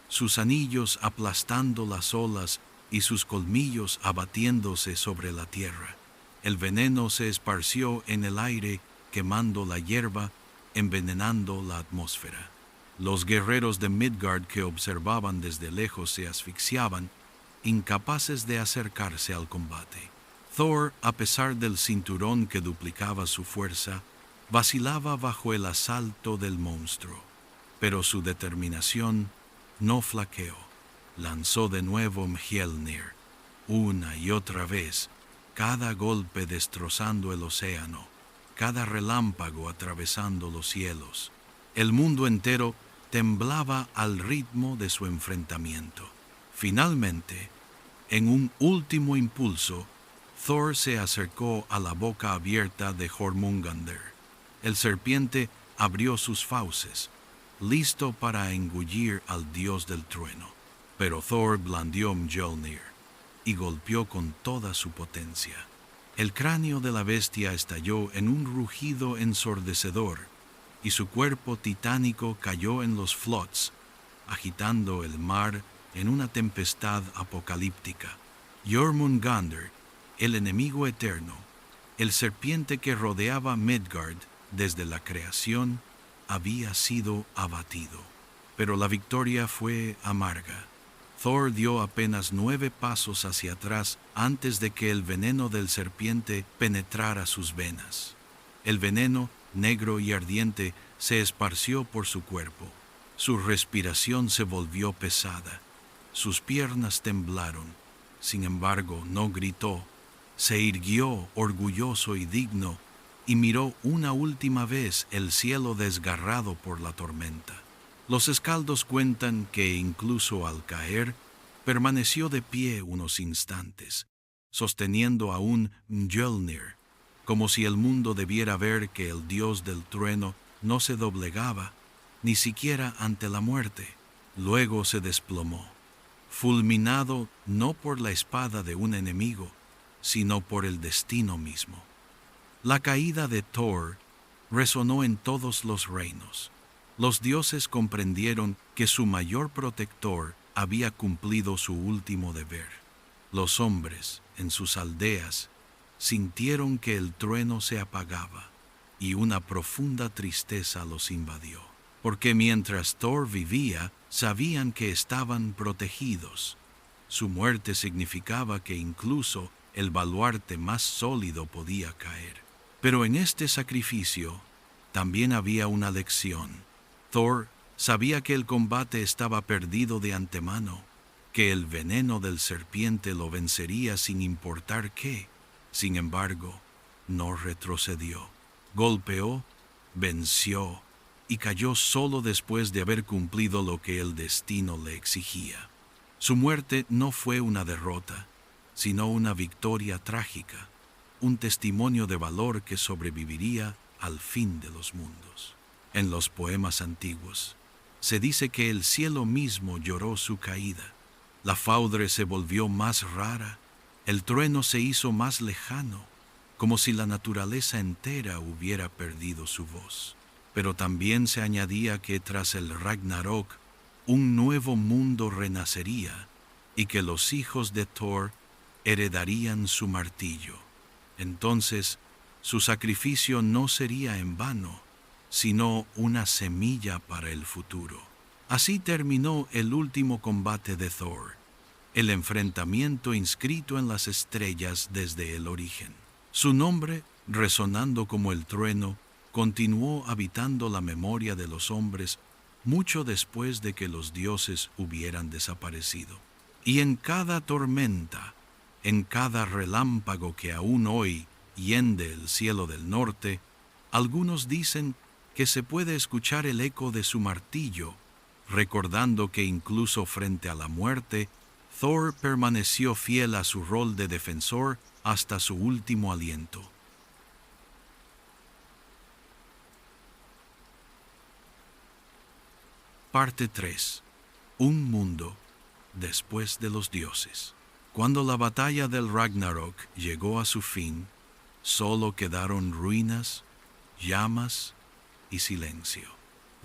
Speaker 1: sus anillos aplastando las olas y sus colmillos abatiéndose sobre la tierra. El veneno se esparció en el aire, quemando la hierba, envenenando la atmósfera. Los guerreros de Midgard que observaban desde lejos se asfixiaban, incapaces de acercarse al combate. Thor, a pesar del cinturón que duplicaba su fuerza, vacilaba bajo el asalto del monstruo, pero su determinación no flaqueó. Lanzó de nuevo Mjolnir, una y otra vez, cada golpe destrozando el océano, cada relámpago atravesando los cielos. El mundo entero temblaba al ritmo de su enfrentamiento. Finalmente, en un último impulso, Thor se acercó a la boca abierta de Jormungandr. El serpiente abrió sus fauces, listo para engullir al dios del trueno. Pero Thor blandió Mjolnir y golpeó con toda su potencia. El cráneo de la bestia estalló en un rugido ensordecedor, y su cuerpo titánico cayó en los flots, agitando el mar en una tempestad apocalíptica. Jormungandr, el enemigo eterno, el serpiente que rodeaba Midgard desde la creación, había sido abatido. Pero la victoria fue amarga. Thor dio apenas 9 pasos hacia atrás antes de que el veneno del serpiente penetrara sus venas. El veneno, negro y ardiente, se esparció por su cuerpo. Su respiración se volvió pesada. Sus piernas temblaron. Sin embargo, no gritó. Se irguió orgulloso y digno y miró una última vez el cielo desgarrado por la tormenta. Los escaldos cuentan que incluso al caer, permaneció de pie unos instantes, sosteniendo aún Mjolnir, como si el mundo debiera ver que el dios del trueno no se doblegaba, ni siquiera ante la muerte. Luego se desplomó, fulminado no por la espada de un enemigo, sino por el destino mismo. La caída de Thor resonó en todos los reinos. Los dioses comprendieron que su mayor protector había cumplido su último deber. Los hombres, en sus aldeas, sintieron que el trueno se apagaba, y una profunda tristeza los invadió, porque mientras Thor vivía, sabían que estaban protegidos. Su muerte significaba que incluso el baluarte más sólido podía caer. Pero en este sacrificio también había una lección. Thor sabía que el combate estaba perdido de antemano, que el veneno del serpiente lo vencería sin importar qué. Sin embargo, no retrocedió. Golpeó, venció y cayó solo después de haber cumplido lo que el destino le exigía. Su muerte no fue una derrota, sino una victoria trágica, un testimonio de valor que sobreviviría al fin de los mundos. En los poemas antiguos, se dice que el cielo mismo lloró su caída, la faudre se volvió más rara, el trueno se hizo más lejano, como si la naturaleza entera hubiera perdido su voz. Pero también se añadía que tras el Ragnarok, un nuevo mundo renacería y que los hijos de Thor heredarían su martillo. Entonces, su sacrificio no sería en vano, sino una semilla para el futuro. Así terminó el último combate de Thor. el enfrentamiento inscrito en las estrellas desde el origen. Su nombre, resonando como el trueno, continuó habitando la memoria de los hombres mucho después de que los dioses hubieran desaparecido. Y en cada tormenta, en cada relámpago que aún hoy hiende el cielo del norte, algunos dicen que se puede escuchar el eco de su martillo, recordando que incluso frente a la muerte, Thor permaneció fiel a su rol de defensor hasta su último aliento. Parte 3. Un mundo después de los dioses. Cuando la batalla del Ragnarok llegó a su fin, solo quedaron ruinas, llamas y silencio.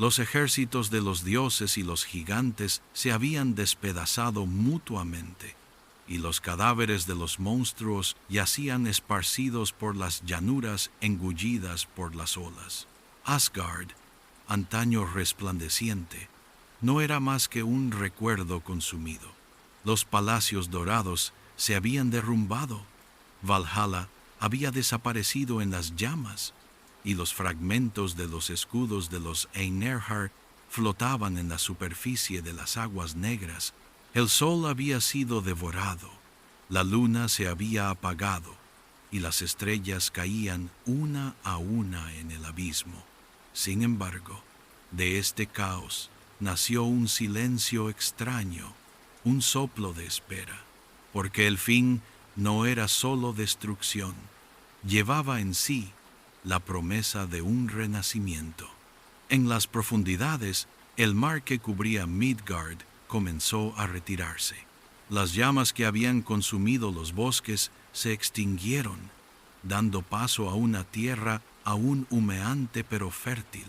Speaker 1: Los ejércitos de los dioses y los gigantes se habían despedazado mutuamente, y los cadáveres de los monstruos yacían esparcidos por las llanuras engullidas por las olas. Asgard, antaño resplandeciente, no era más que un recuerdo consumido. Los palacios dorados se habían derrumbado, Valhalla había desaparecido en las llamas, y los fragmentos de los escudos de los Einherjar flotaban en la superficie de las aguas negras. El sol había sido devorado, la luna se había apagado, y las estrellas caían una a una en el abismo. Sin embargo, de este caos nació un silencio extraño, un soplo de espera, porque el fin no era solo destrucción, llevaba en sí la promesa de un renacimiento. En las profundidades, el mar que cubría Midgard comenzó a retirarse. Las llamas que habían consumido los bosques se extinguieron, dando paso a una tierra aún humeante pero fértil.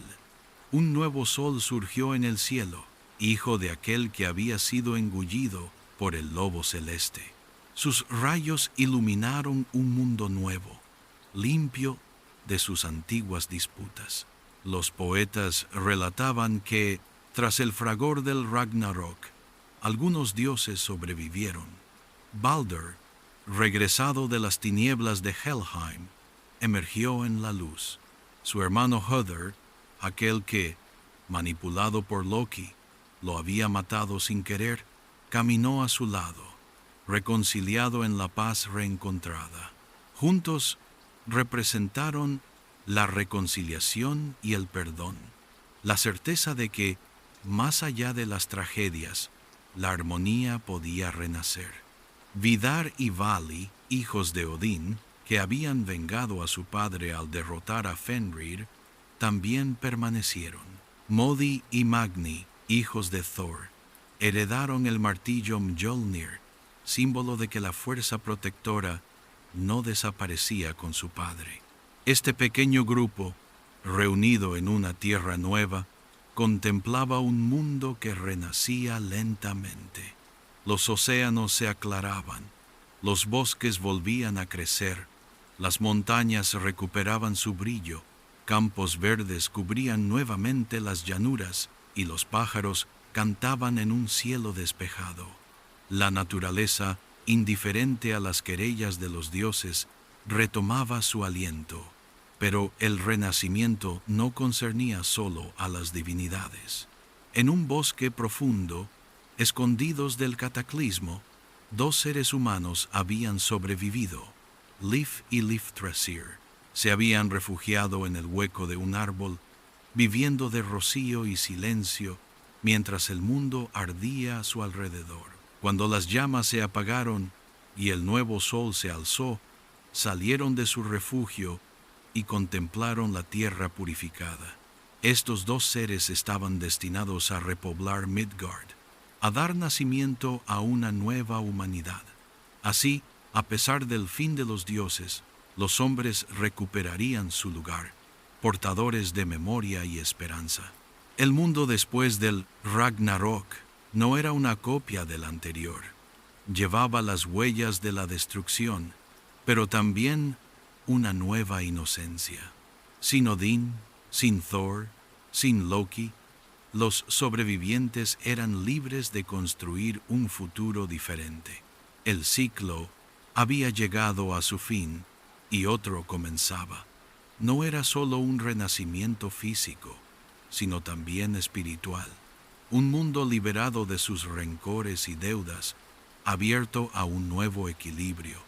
Speaker 1: Un nuevo sol surgió en el cielo, hijo de aquel que había sido engullido por el lobo celeste. Sus rayos iluminaron un mundo nuevo, limpio de sus antiguas disputas. Los poetas relataban que, tras el fragor del Ragnarok, algunos dioses sobrevivieron. Baldur, regresado de las tinieblas de Helheim, emergió en la luz. Su hermano Höður, aquel que, manipulado por Loki, lo había matado sin querer, caminó a su lado, reconciliado en la paz reencontrada. Juntos representaron la reconciliación y el perdón, la certeza de que, más allá de las tragedias, la armonía podía renacer. Vidar y Vali, hijos de Odín, que habían vengado a su padre al derrotar a Fenrir, también permanecieron. Modi y Magni, hijos de Thor, heredaron el martillo Mjolnir, símbolo de que la fuerza protectora no desaparecía con su padre. Este pequeño grupo, reunido en una tierra nueva, contemplaba un mundo que renacía lentamente. Los océanos se aclaraban, los bosques volvían a crecer, las montañas recuperaban su brillo, campos verdes cubrían nuevamente las llanuras y los pájaros cantaban en un cielo despejado. La naturaleza, indiferente a las querellas de los dioses, retomaba su aliento, pero el renacimiento no concernía solo a las divinidades. En un bosque profundo, escondidos del cataclismo, dos seres humanos habían sobrevivido. Lif y Lifthrasir se habían refugiado en el hueco de un árbol, viviendo de rocío y silencio, mientras el mundo ardía a su alrededor. Cuando las llamas se apagaron y el nuevo sol se alzó, salieron de su refugio y contemplaron la tierra purificada. Estos dos seres estaban destinados a repoblar Midgard, a dar nacimiento a una nueva humanidad. Así, a pesar del fin de los dioses, los hombres recuperarían su lugar, portadores de memoria y esperanza. El mundo después del Ragnarok no era una copia del anterior. Llevaba las huellas de la destrucción, pero también una nueva inocencia. Sin Odín, sin Thor, sin Loki, los sobrevivientes eran libres de construir un futuro diferente. El ciclo había llegado a su fin y otro comenzaba. No era solo un renacimiento físico, sino también espiritual. Un mundo liberado de sus rencores y deudas, abierto a un nuevo equilibrio.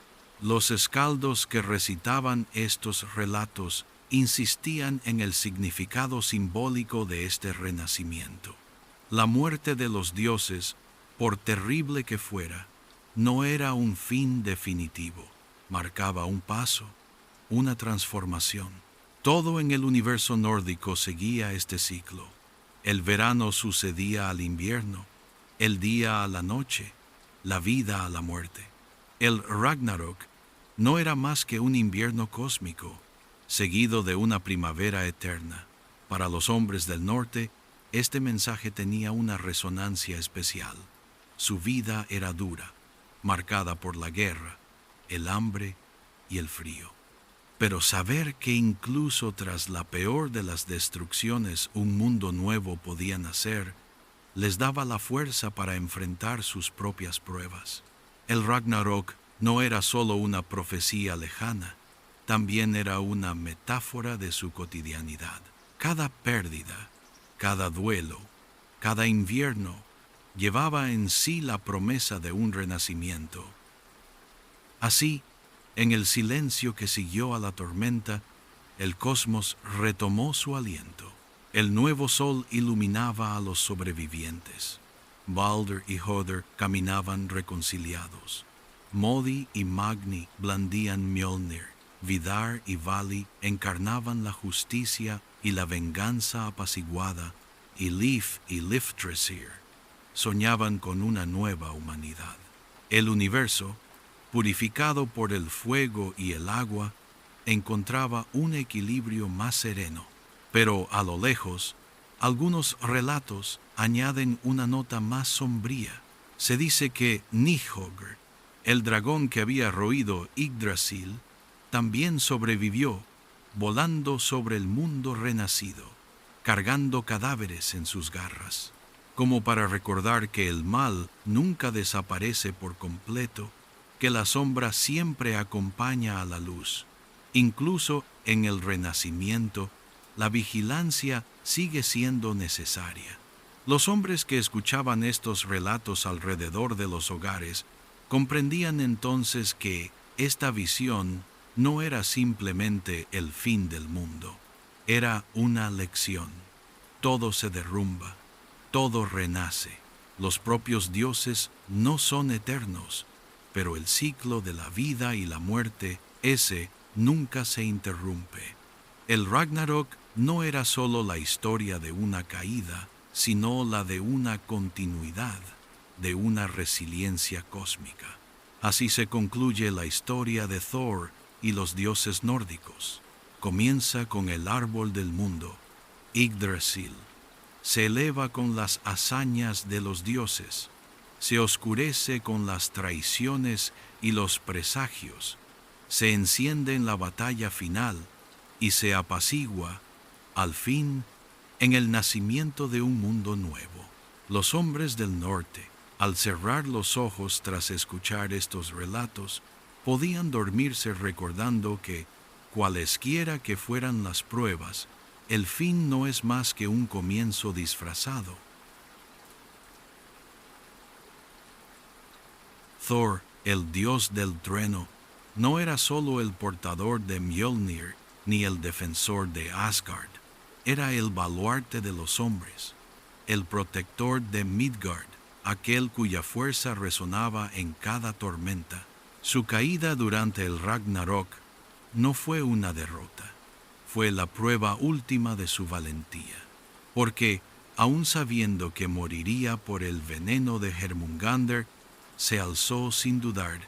Speaker 1: Los escaldos que recitaban estos relatos insistían en el significado simbólico de este renacimiento. La muerte de los dioses, por terrible que fuera, no era un fin definitivo, marcaba un paso, una transformación. Todo en el universo nórdico seguía este ciclo. El verano sucedía al invierno, el día a la noche, la vida a la muerte. El Ragnarok no era más que un invierno cósmico, seguido de una primavera eterna. Para los hombres del norte, este mensaje tenía una resonancia especial. Su vida era dura, marcada por la guerra, el hambre y el frío. Pero saber que incluso tras la peor de las destrucciones un mundo nuevo podía nacer, les daba la fuerza para enfrentar sus propias pruebas. El Ragnarok no era solo una profecía lejana, también era una metáfora de su cotidianidad. Cada pérdida, cada duelo, cada invierno llevaba en sí la promesa de un renacimiento. Así, en el silencio que siguió a la tormenta, el cosmos retomó su aliento. El nuevo sol iluminaba a los sobrevivientes. Balder y Hodor caminaban reconciliados. Modi y Magni blandían Mjolnir. Vidar y Vali encarnaban la justicia y la venganza apaciguada, y Lif y Liftresir soñaban con una nueva humanidad. El universo, purificado por el fuego y el agua, encontraba un equilibrio más sereno. Pero a lo lejos, algunos relatos añaden una nota más sombría. Se dice que Nidhogg, el dragón que había roído Yggdrasil, también sobrevivió, volando sobre el mundo renacido, cargando cadáveres en sus garras, como para recordar que el mal nunca desaparece por completo, que la sombra siempre acompaña a la luz. Incluso en el renacimiento, la vigilancia sigue siendo necesaria. Los hombres que escuchaban estos relatos alrededor de los hogares comprendían entonces que esta visión no era simplemente el fin del mundo, era una lección. Todo se derrumba, todo renace. Los propios dioses no son eternos, pero el ciclo de la vida y la muerte, ese nunca se interrumpe. El Ragnarok no era solo la historia de una caída, sino la de una continuidad, de una resiliencia cósmica. Así se concluye la historia de Thor y los dioses nórdicos. Comienza con el árbol del mundo, Yggdrasil. Se eleva con las hazañas de los dioses. Se oscurece con las traiciones y los presagios. Se enciende en la batalla final y se apacigua, al fin, en el nacimiento de un mundo nuevo. Los hombres del norte, al cerrar los ojos tras escuchar estos relatos, podían dormirse recordando que, cualesquiera que fueran las pruebas, el fin no es más que un comienzo disfrazado. Thor, el dios del trueno, no era solo el portador de Mjolnir ni el defensor de Asgard. Era el baluarte de los hombres, el protector de Midgard, aquel cuya fuerza resonaba en cada tormenta. Su caída durante el Ragnarok no fue una derrota, fue la prueba última de su valentía, porque, aun sabiendo que moriría por el veneno de Jormungandr, se alzó sin dudar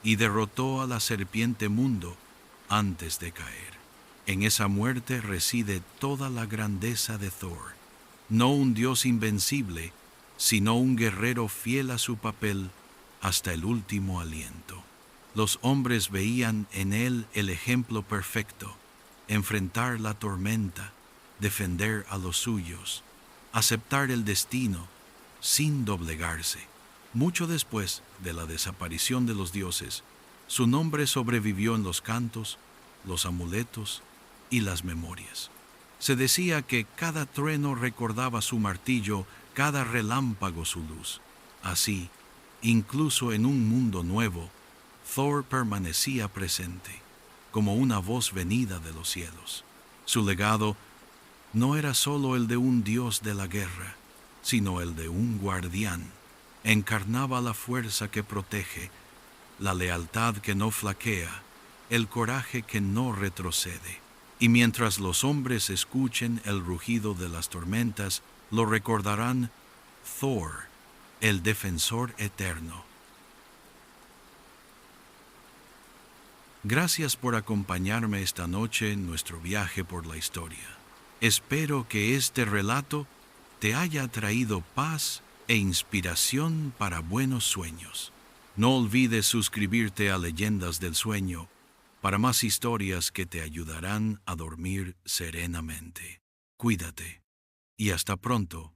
Speaker 1: y derrotó a la serpiente mundo antes de caer. En esa muerte reside toda la grandeza de Thor, no un dios invencible, sino un guerrero fiel a su papel hasta el último aliento. Los hombres veían en él el ejemplo perfecto, enfrentar la tormenta, defender a los suyos, aceptar el destino sin doblegarse. Mucho después de la desaparición de los dioses, su nombre sobrevivió en los cantos, los amuletos y las memorias. Se decía que cada trueno recordaba su martillo, cada relámpago su luz. Así, incluso en un mundo nuevo, Thor permanecía presente, como una voz venida de los cielos. Su legado no era solo el de un dios de la guerra, sino el de un guardián. Encarnaba la fuerza que protege, la lealtad que no flaquea, el coraje que no retrocede. Y mientras los hombres escuchen el rugido de las tormentas, lo recordarán: Thor, el defensor eterno. Gracias por acompañarme esta noche en nuestro viaje por la historia. Espero que este relato te haya traído paz e inspiración para buenos sueños. No olvides suscribirte a Leyendas del Sueño para más historias que te ayudarán a dormir serenamente. Cuídate y hasta pronto.